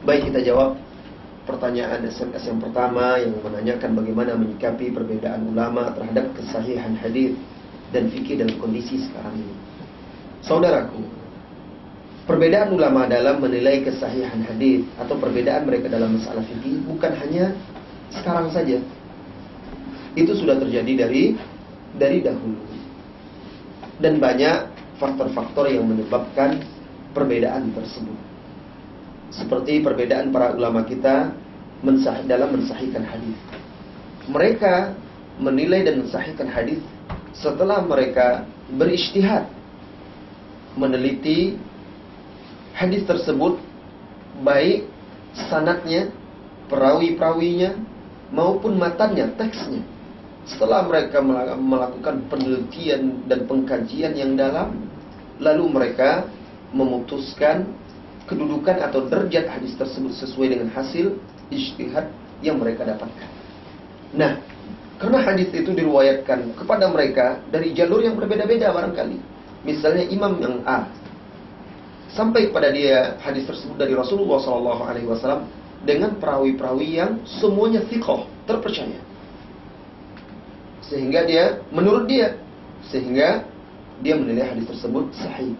Baik, kita jawab pertanyaan SMS yang pertama yang menanyakan bagaimana menyikapi perbedaan ulama terhadap kesahihan hadis dan fikih dalam kondisi sekarang ini. Saudaraku, perbedaan ulama dalam menilai kesahihan hadis atau perbedaan mereka dalam masalah fikih bukan hanya sekarang saja. Itu sudah terjadi dari dahulu. Dan banyak faktor-faktor yang menyebabkan perbedaan tersebut. Seperti perbedaan para ulama kita dalam mensahihkan hadis. Mereka menilai dan mensahihkan hadis setelah mereka berijtihad meneliti hadis tersebut, baik sanadnya, perawi-perawinya maupun matanya, teksnya. Setelah mereka melakukan penelitian dan pengkajian yang dalam, lalu mereka memutuskan kedudukan atau derajat hadis tersebut sesuai dengan hasil ijtihad yang mereka dapatkan. Nah, karena hadis itu diriwayatkan kepada mereka dari jalur yang berbeda-beda barangkali. Misalnya imam yang A sampai kepada dia hadis tersebut dari Rasulullah SAW dengan perawi-perawi yang semuanya thiqah, terpercaya. Sehingga dia menilai hadis tersebut sahih.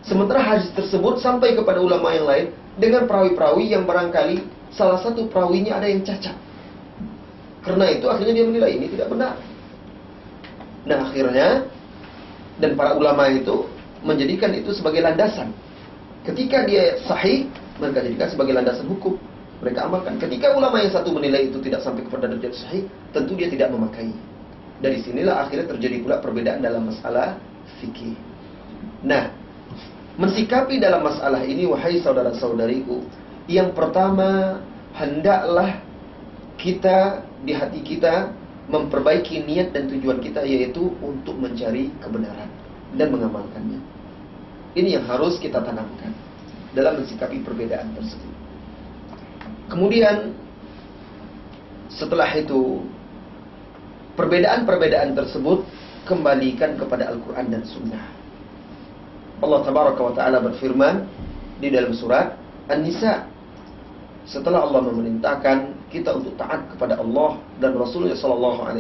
Sementara hadis tersebut sampai kepada ulama yang lain dengan perawi-perawi yang barangkali salah satu perawinya ada yang cacat. Karena itu akhirnya dia menilai ini tidak benar. Nah, akhirnya dan para ulama itu menjadikan itu sebagai landasan. Ketika dia sahih, mereka jadikan sebagai landasan hukum. Mereka amalkan. Ketika ulama yang satu menilai itu tidak sampai kepada derajat sahih, tentu dia tidak memakai. Dari sinilah akhirnya terjadi pula perbedaan dalam masalah fikih. Nah, mensikapi dalam masalah ini, wahai saudara-saudariku, yang pertama, hendaklah kita di hati kita memperbaiki niat dan tujuan kita, yaitu untuk mencari kebenaran dan mengamalkannya. Ini yang harus kita tanamkan dalam mensikapi perbedaan tersebut. Kemudian setelah itu, perbedaan-perbedaan tersebut kembalikan kepada Al-Quran dan Sunnah. Allah Tabaraka wa Ta'ala berfirman di dalam surat An-Nisa, setelah Allah memerintahkan kita untuk taat kepada Allah dan Rasulullah SAW,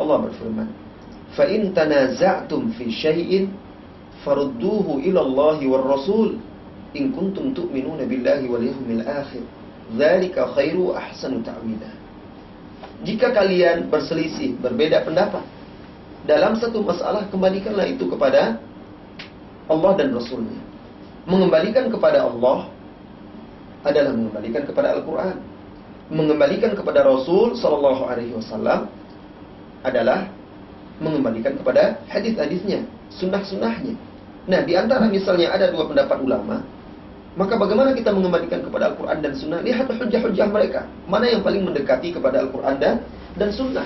Allah berfirman, فَإِن تَنَازَعْتُمْ فِي شَيْءٍ فَرُدُّوهُ إِلَى اللَّهِ وَالرَّسُولِ إِن كُنتُمْ تُؤْمِنُونَ بِاللَّهِ وَالْيَوْمِ الْآخِرِ ذَلِكَ خَيْرُ وَأَحْسَنُ تَأْوِيلًا. Jika kalian berselisih, berbeda pendapat dalam satu masalah, kembalikanlah itu kepada Allah dan Rasulnya. Mengembalikan kepada Allah adalah mengembalikan kepada Al-Quran. Mengembalikan kepada Rasul SAW adalah mengembalikan kepada hadis-hadisnya, sunnah-sunnahnya. Nah, di antara misalnya ada dua pendapat ulama, maka bagaimana kita mengembalikan kepada Al-Quran dan Sunnah? Lihat hujah-hujah mereka. Mana yang paling mendekati kepada Al-Quran dan Sunnah?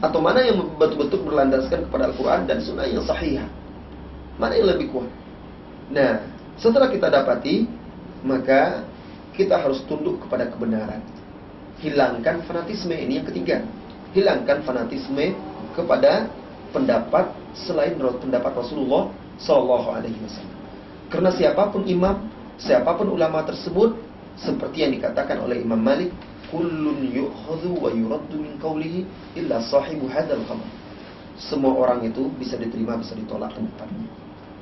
Atau mana yang betul-betul berlandaskan kepada Al-Quran dan Sunnah yang sahih? Mana yang lebih kuat? Nah, setelah kita dapati, maka kita harus tunduk kepada kebenaran. Hilangkan fanatisme, ini yang ketiga. Hilangkan fanatisme kepada pendapat selain pendapat Rasulullah SAW. Karena siapapun imam, siapapun ulama tersebut, seperti yang dikatakan oleh Imam Malik, kullun yu'khadhu wa yuraddu min qawlihi illa sahibu hadzal qabr. Semua orang itu bisa diterima, bisa ditolak pendapatnya,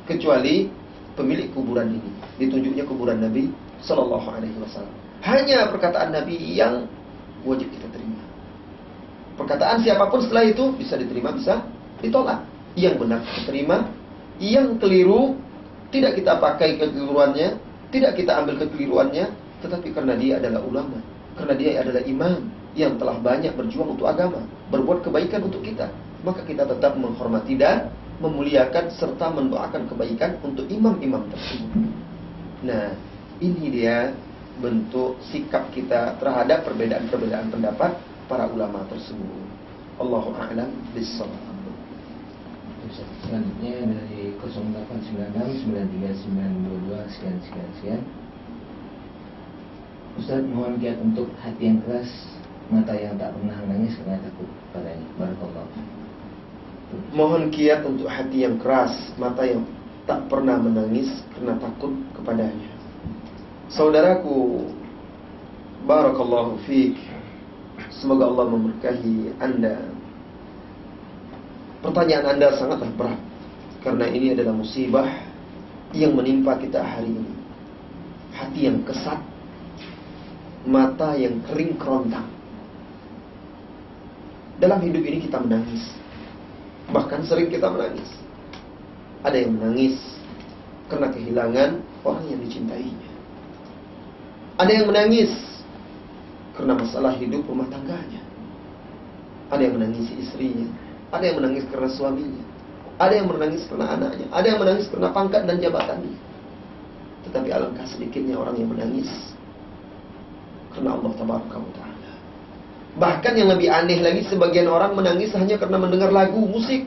kecuali pemilik kuburan ini. Ditunjuknya kuburan Nabi Sallallahu Alaihi Wasallam. Hanya perkataan Nabi yang wajib kita terima. Perkataan siapapun setelah itu bisa diterima, bisa ditolak. Yang benar kita terima, yang keliru tidak kita pakai kekeliruannya, tidak kita ambil kekeliruannya, tetapi karena dia adalah ulama, karena dia adalah imam yang telah banyak berjuang untuk agama, berbuat kebaikan untuk kita, maka kita tetap menghormati dan memuliakan serta mendoakan kebaikan untuk imam-imam tersebut. Nah, ini dia bentuk sikap kita terhadap perbedaan-perbedaan pendapat para ulama tersebut. Allahu a'lam bishawab. Selanjutnya dari 0896 sekian. Ustaz, mohon kiat untuk hati yang keras, mata yang tak pernah menangis karena takut padanya. Barakallahu. Mohon kiat untuk hati yang keras, mata yang tak pernah menangis karena takut kepadanya. Saudaraku, barakallahu fiik. Semoga Allah memberkahi Anda. Pertanyaan Anda sangatlah berat, karena ini adalah musibah yang menimpa kita hari ini. Hati yang kesat, mata yang kering kerontang. Dalam hidup ini kita menangis, bahkan sering kita menangis. Ada yang menangis karena kehilangan orang yang dicintainya. Ada yang menangis karena masalah hidup rumah tangganya. Ada yang menangisi istrinya, ada yang menangis karena suaminya, ada yang menangis karena anaknya, ada yang menangis karena pangkat dan jabatannya. Tetapi alangkah sedikitnya orang yang menangis karena Allah Tabaraka wa Ta'ala. Bahkan yang lebih aneh lagi, sebagian orang menangis hanya karena mendengar lagu, musik,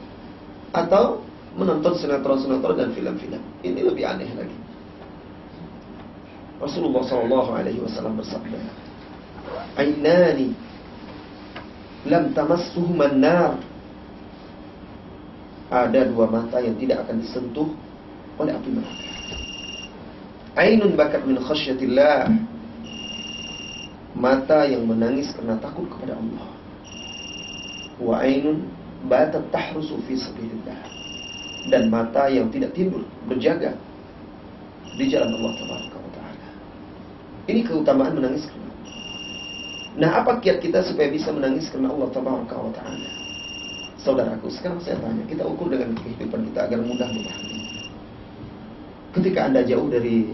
atau menonton sinetron-sinetron dan film-film. Ini lebih aneh lagi. Rasulullah SAW bersabda, "Ainani lam tamassuhuman nar." Ada dua mata yang tidak akan disentuh oleh api neraka. Ainun bakat min khasyatillah. Mata yang menangis karena takut kepada Allah. Wa ainun batat tahrusu fi sabilillah. Dan mata yang tidak tidur, berjaga di jalan Allah Tabaraka wa Ta'ala. Ini keutamaan menangis karena Allah. Nah, apa kiat kita supaya bisa menangis karena Allah Tabaraka wa Ta'ala? Saudaraku, sekarang saya tanya, kita ukur dengan kehidupan kita agar mudah memahami. Ketika Anda jauh dari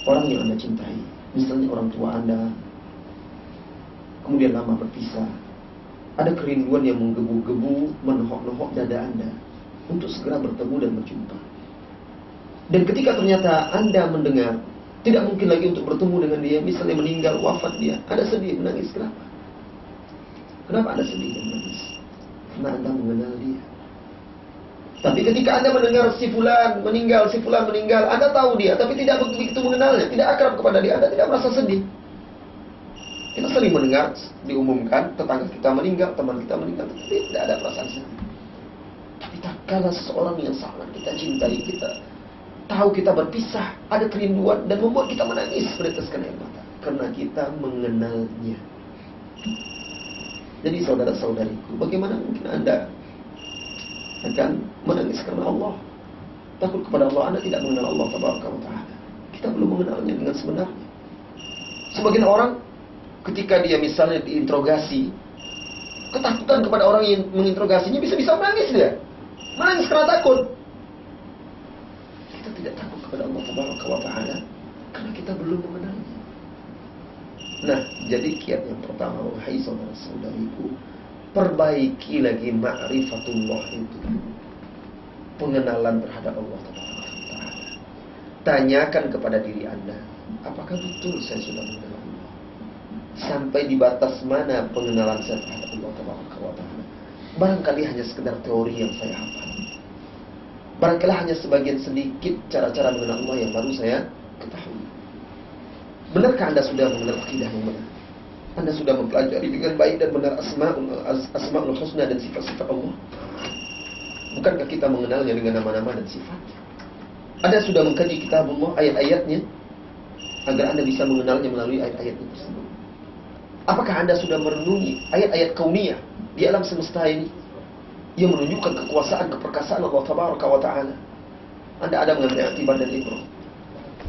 orang yang Anda cintai, misalnya orang tua Anda, kemudian lama berpisah, ada kerinduan yang menggebu-gebu, menohok-nohok dada Anda untuk segera bertemu dan berjumpa. Dan ketika ternyata Anda mendengar tidak mungkin lagi untuk bertemu dengan dia, misalnya meninggal, wafat dia, Anda sedih, menangis. Kenapa? Kenapa Anda sedih dan menangis? Karena Anda mengenal dia. Tapi ketika Anda mendengar si fulan meninggal, Anda tahu dia, tapi tidak begitu mengenalnya, tidak akrab kepada dia, Anda tidak merasa sedih. Kita sering mendengar diumumkan tetangga kita meninggal, teman kita meninggal, tapi tidak ada perasaan sedih. Tapi tak kala seseorang yang sangat kita cintai, kita tahu kita berpisah, ada kerinduan dan membuat kita menangis meneteskan air mata karena kita mengenalnya. Jadi saudara-saudariku, bagaimana mungkin Anda akan menangis karena Allah? Takut kepada Allah, Anda tidak mengenal Allah Tabaraka wa Ta'ala. Kita belum mengenalnya dengan sebenarnya. Sebagian orang ketika dia misalnya diinterogasi, ketakutan kepada orang yang menginterogasinya, bisa-bisa menangis dia. Menangis karena takut. Kita tidak takut kepada Allah Tabaraka wa Ta'ala karena kita belum mengenalnya. Nah, jadi kiat yang pertama, wahai saudara-saudariku, perbaiki lagi ma'rifatullah itu, pengenalan terhadap Allah Taala. Tanyakan kepada diri Anda, apakah betul saya sudah mengenal Allah? Sampai di batas mana pengenalan saya terhadap Allah Taala? Barangkali hanya sekedar teori yang saya hafal. Barangkali hanya sebagian sedikit cara-cara mengenal Allah yang baru saya ketahui. Benarkah Anda sudah mengenal akidah yang benar? Anda sudah mempelajari dengan baik dan benar asma'ul husna dan sifat-sifat Allah? Bukankah kita mengenalnya dengan nama-nama dan sifat? Anda sudah mengkaji kitab Allah, ayat-ayatnya, agar Anda bisa mengenalnya melalui ayat-ayat tersebut? Apakah Anda sudah merenungi ayat-ayat kauniyah di alam semesta ini yang menunjukkan kekuasaan, keperkasaan Allah Tabaraka wa Ta'ala? Anda ada mengambil iktibar dan ibrah.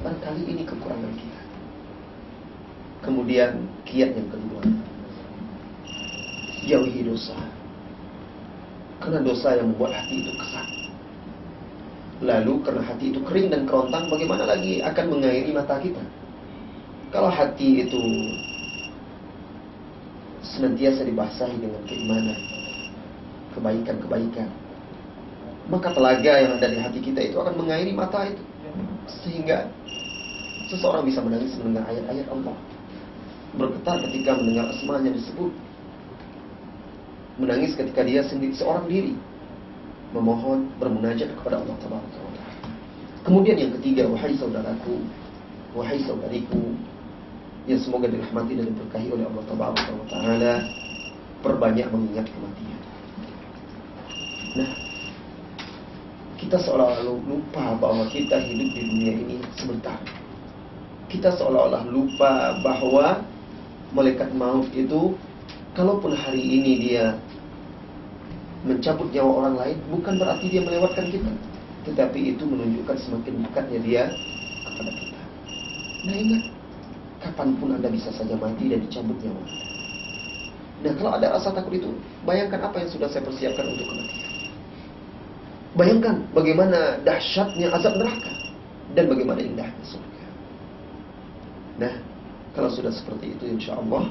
Barangkali ini kekurangan kita. Kemudian kiat yang kedua, jauhi dosa. Karena dosa yang membuat hati itu kesat. Lalu karena hati itu kering dan kerontang, bagaimana lagi akan mengairi mata kita? Kalau hati itu senantiasa dibasahi dengan keimanan, kebaikan-kebaikan, maka telaga yang ada di hati kita itu akan mengairi mata itu. Sehingga seseorang bisa menangis mendengar ayat-ayat Allah, bergetar ketika mendengar asma-Nya disebut, menangis ketika dia sendiri seorang diri memohon, bermunajat kepada Allah Tabaraka wa Ta'ala. Kemudian yang ketiga, wahai saudaraku, wahai saudariku, yang semoga dirahmati dan diberkahi oleh Allah Tabaraka wa Ta'ala, perbanyak mengingat kematian. Nah, kita seolah-olah lupa bahwa kita hidup di dunia ini sebentar. Kita seolah-olah lupa bahwa malaikat maut itu, kalaupun hari ini dia mencabut nyawa orang lain, bukan berarti dia melewatkan kita, tetapi itu menunjukkan semakin dekatnya dia kepada kita. Nah, ingat, kapanpun Anda bisa saja mati dan dicabut nyawa Anda. Nah, kalau ada rasa takut itu, bayangkan apa yang sudah saya persiapkan untuk kematian. Bayangkan bagaimana dahsyatnya azab neraka dan bagaimana indahnya surga. Nah, kalau sudah seperti itu, insya Allah,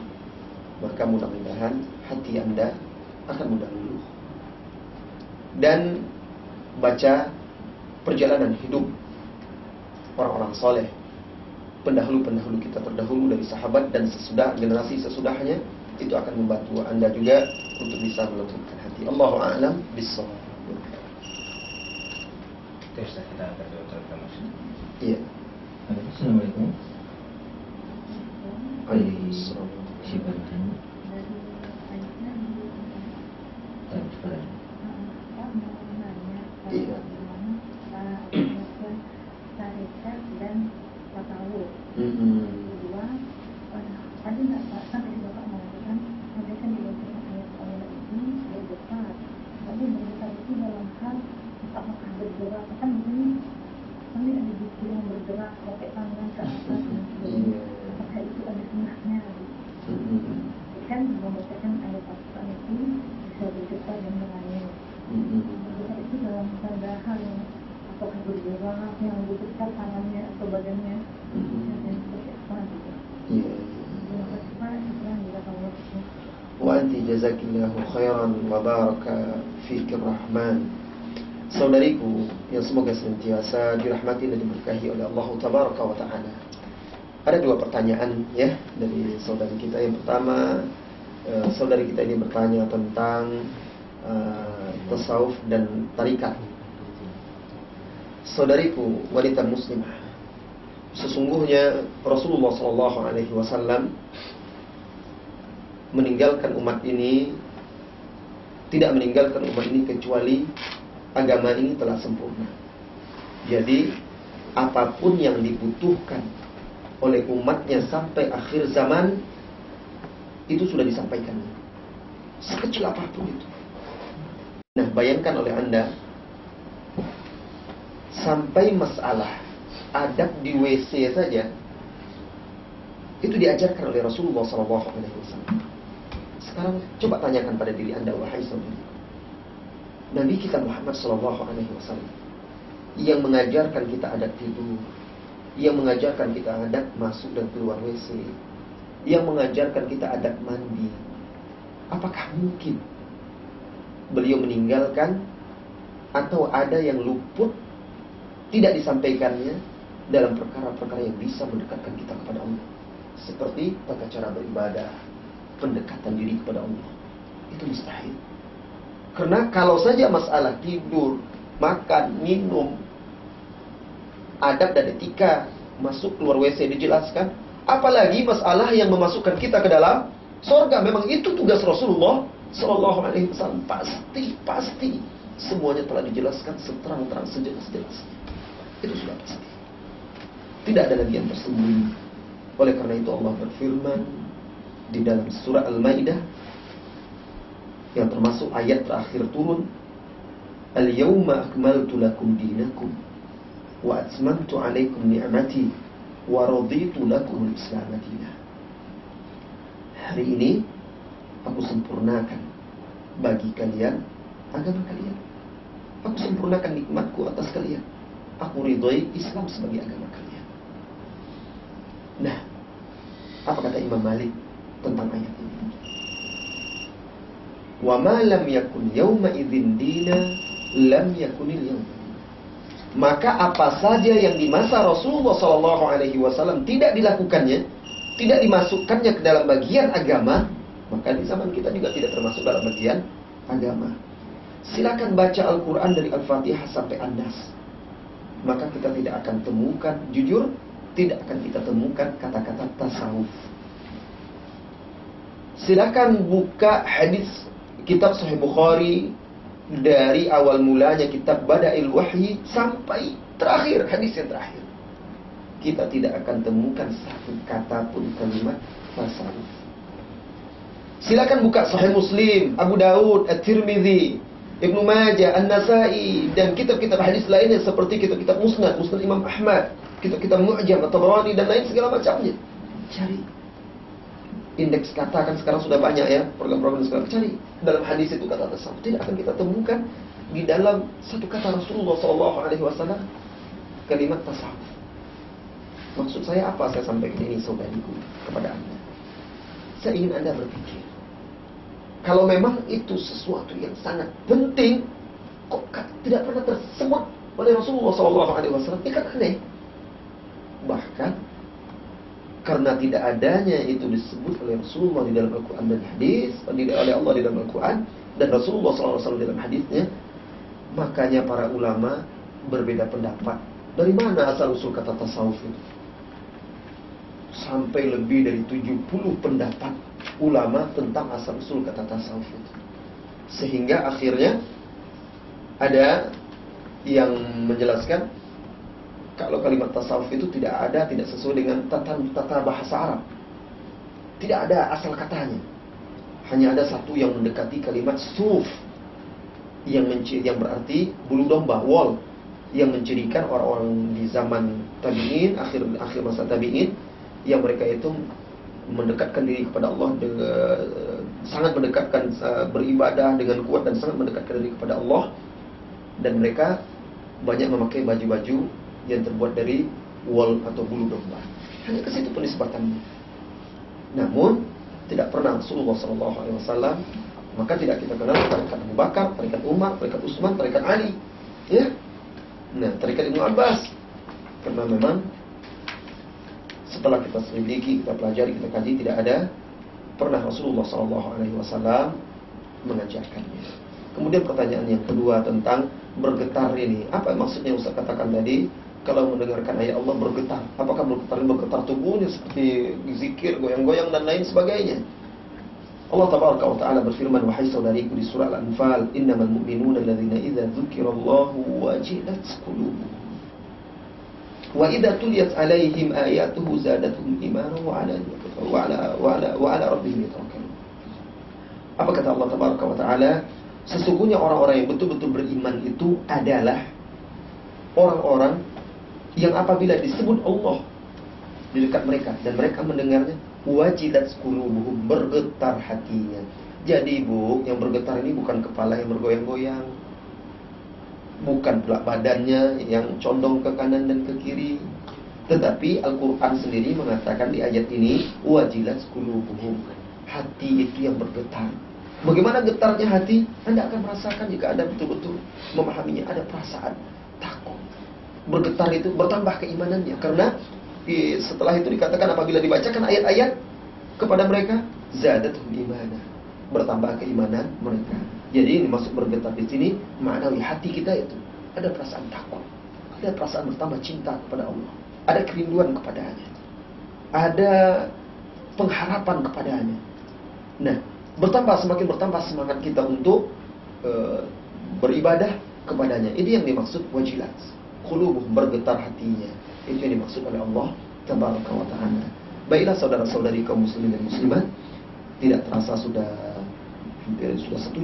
maka mudah-mudahan hati Anda akan mudah luluh. Dan baca perjalanan hidup orang-orang soleh, pendahulu-pendahulu kita terdahulu dari sahabat dan sesudah generasi sesudahnya, itu akan membantu Anda juga untuk bisa melembutkan hati. Allahu a'lam bishawab. Terus kita akan berbicara maksud. Iya. Assalamualaikum. Waalaikumsalam. Siapa bertanya? Iya. Tarikat dan tasawuf. Kedua, tadi nggak sampai Bapak mengatakan mereka dibacakan ayat-ayat ini ayat besar. Tapi berbesar itu dalam hal apakah bergerak? Kan begini, kami ada bukti yang bergerak pakai tangan ke atas. Apakah itu ada sunnahnya? Kan membacakan ayat Al-Quran itu bisa bergetar dan menangis. Bergetar itu dalam tanda hal yang apakah bergerak, yang bergetar tangannya atau badannya, dan seperti apa gitu. Terima kasih Pak, sekarang jazakallahu khairan. Wa anti jazakillahu khairan wa baraka fikir rahman. Saudariku yang semoga senantiasa dirahmati dan diberkahi oleh Allah Tabaraka wa Ta'ala. Ada dua pertanyaan ya dari saudari kita. Yang pertama, saudari kita ini bertanya tentang tasawuf dan tarikat. Saudariku wanita muslimah, sesungguhnya Rasulullah SAW meninggalkan umat ini, tidak meninggalkan umat ini kecuali agama ini telah sempurna. Jadi apapun yang dibutuhkan oleh umatnya sampai akhir zaman itu sudah disampaikan, sekecil apapun itu. Nah, bayangkan oleh Anda, sampai masalah adab di WC saja itu diajarkan oleh Rasulullah SAW. Sekarang coba tanyakan pada diri Anda, wahai saudara, Nabi kita Muhammad SAW yang mengajarkan kita adab tidur, yang mengajarkan kita adab masuk dan keluar WC, yang mengajarkan kita adab mandi, apakah mungkin beliau meninggalkan atau ada yang luput, tidak disampaikannya dalam perkara-perkara yang bisa mendekatkan kita kepada Allah, seperti tata cara beribadah, pendekatan diri kepada Allah? Itu mustahil. Karena kalau saja masalah tidur, makan, minum, adab dan etika masuk keluar WC dijelaskan, apalagi masalah yang memasukkan kita ke dalam surga. Memang itu tugas Rasulullah SAW. Pasti semuanya telah dijelaskan seterang-terang, sejelas-jelasnya. Itu sudah pasti. Tidak ada lagi yang tersembunyi. Oleh karena itu Allah berfirman di dalam surah Al-Maidah yang termasuk ayat terakhir turun, Al-yawma akmaltu lakum dinakum wa atmamtu 'alaikum ni'mati wa raditu lakumul Islam dinan. Hari ini aku sempurnakan bagi kalian agama kalian. Aku sempurnakan nikmatku atas kalian. Aku ridhoi Islam sebagai agama kalian. Nah, apa kata Imam Malik tentang ayat ini? Wa ma lam yakun yawma idzin dina lam yakunil yawm. Maka apa saja yang di masa Rasulullah SAW tidak dilakukannya, tidak dimasukkannya ke dalam bagian agama, maka di zaman kita juga tidak termasuk dalam bagian agama. Silakan baca Al-Quran dari Al-Fatihah sampai An-Nas, maka kita tidak akan temukan, jujur, tidak akan kita temukan kata-kata tasawuf. Silakan buka hadis kitab Sahih Bukhari dari awal mulanya kitab Bada'il Wahyi sampai terakhir, hadis yang terakhir. Kita tidak akan temukan satu kata pun kalimat tasawuf. Silakan buka Sahih Muslim, Abu Daud, At-Tirmidzi, Ibnu Majah, An-Nasai, dan kitab-kitab hadis lainnya seperti kitab-kitab Musnad Imam Ahmad, kitab-kitab Mu'jam, At-Tabarani, dan lain segala macamnya. Cari. Indeks kata kan sekarang sudah banyak ya, program-program sekarang. Cari dalam hadis itu kata tasawuf. Tidak akan kita temukan di dalam satu kata Rasulullah SAW kalimat tasawuf. Maksud saya apa saya sampaikan ini saudariku kepada Anda? Saya ingin Anda berpikir, kalau memang itu sesuatu yang sangat penting, kok tidak pernah tersebut oleh Rasulullah SAW? Ini kan aneh. Bahkan karena tidak adanya itu disebut oleh Rasulullah di dalam Al-Quran dan hadis, oleh Allah di dalam Al-Quran dan Rasulullah SAW di dalam hadisnya, makanya para ulama berbeda pendapat. Dari mana asal usul kata tasawuf itu? Sampai lebih dari 70 pendapat ulama tentang asal usul kata tasawuf itu. Sehingga akhirnya ada yang menjelaskan kalau kalimat tasawuf itu tidak sesuai dengan tata bahasa Arab. Tidak ada asal katanya. Hanya ada satu yang mendekati kalimat suf, yang berarti bulu domba, wol, yang mencirikan orang-orang di zaman tabi'in, akhir masa tabi'in, yang mereka itu mendekatkan diri kepada Allah sangat mendekatkan, beribadah dengan kuat dan sangat mendekatkan diri kepada Allah, dan mereka banyak memakai baju-baju yang terbuat dari wol atau bulu domba. Hanya ke situ penisbatannya. Namun tidak pernah Rasulullah SAW, maka tidak kita kenal tarikat Abu Bakar, tarikat Umar, tarikat Utsman, tarikat Ali, ya. Nah, tarikat Ibnu Abbas, karena memang setelah kita selidiki, kita pelajari, kita kaji, tidak ada pernah Rasulullah SAW mengajarkannya. Kemudian pertanyaan yang kedua tentang bergetar ini, apa maksudnya Ustaz katakan tadi? Kalau mendengarkan ayat Allah bergetar, apakah bergetar tubuhnya seperti zikir, goyang-goyang dan lain sebagainya? Allah Tabaraka wa Ta'ala berfirman, wahai saudariku di surah Al-Anfal, innamal mu'minuna alladzina idza dzukirallahu wajilat qulubuhum wa idza tuliyat 'alaihim ayatuhu zadatuhum imanan wa 'ala rabbihim yatawakkalun. Apa kata Allah Tabaraka wa Ta'ala? Sesungguhnya orang-orang yang betul-betul beriman itu adalah orang-orang yang apabila disebut Allah di dekat mereka dan mereka mendengarnya, wajilat qulubuhum, bergetar hatinya. Jadi Bu, yang bergetar ini bukan kepala yang bergoyang-goyang, bukan pula badannya yang condong ke kanan dan ke kiri, tetapi Al-Quran sendiri mengatakan di ayat ini, wajilat qulubuhum, hati itu yang bergetar. Bagaimana getarnya hati? Anda akan merasakan jika Anda betul-betul memahaminya, ada perasaan takut. Bergetar itu bertambah keimanannya, karena setelah itu dikatakan apabila dibacakan ayat-ayat kepada mereka, zadatuhum imana, bertambah keimanan mereka. Jadi ini masuk bergetar di sini maknawi, hati kita itu ada perasaan takut, ada perasaan bertambah cinta kepada Allah, ada kerinduan kepadanya, ada pengharapan kepadanya. Nah, semakin bertambah semangat kita untuk beribadah kepadanya. Ini yang dimaksud wajilat qulubuhum, bergetar hatinya. Itu yang dimaksud oleh Allah Tabaraka wa Ta'ala. Baiklah saudara-saudari kaum muslimin dan muslimat, tidak terasa sudah 1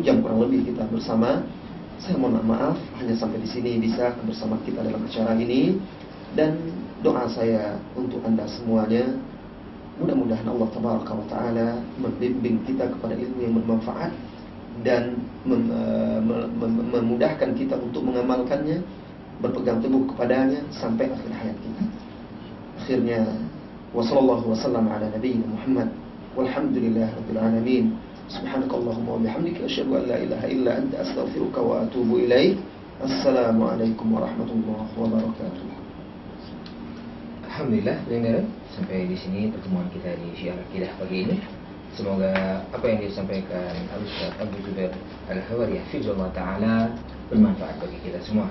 jam kurang lebih kita bersama. Saya mohon maaf hanya sampai di sini bisa bersama kita dalam acara ini, dan doa saya untuk Anda semuanya, mudah-mudahan Allah Tabaraka wa Ta'ala membimbing kita kepada ilmu yang bermanfaat dan memudahkan kita untuk mengamalkannya, berpegang teguh kepadanya sampai akhir hayat kita. Akhirnya, wassallallahu wasallam ala nabiyyina Muhammad walhamdulillahi rabbil alamin. Subhanakallahumma wa bihamdika asyhadu an la ilaha illa anta astaghfiruka wa atubu ilaik. Assalamualaikum warahmatullahi wabarakatuh. Alhamdulillah, pendengar, sampai di sini pertemuan kita di Syiar Akidah pagi ini. Semoga apa yang disampaikan Al-Ustaz Abu Zubair Al-Hawari Hafizullah Ta'ala bermanfaat bagi kita semua.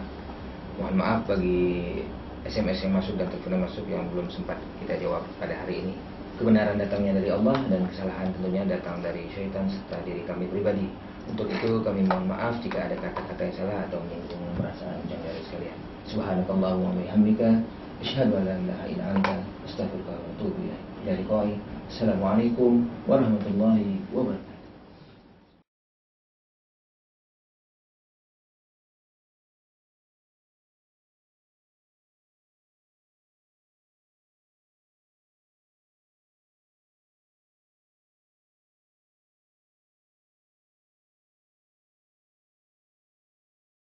Mohon maaf bagi SMS yang masuk dan telepon yang masuk yang belum sempat kita jawab pada hari ini. Kebenaran datangnya dari Allah dan kesalahan tentunya datang dari syaitan serta diri kami pribadi. Untuk itu kami mohon maaf jika ada kata-kata yang salah atau menyinggung perasaan janggal sekalian. Subhanakallahumma wa bihamdika asyhadu an la ilaha illa anta astaghfiruka wa atubu ilaik. Assalamualaikum warahmatullahi wabarakatuh.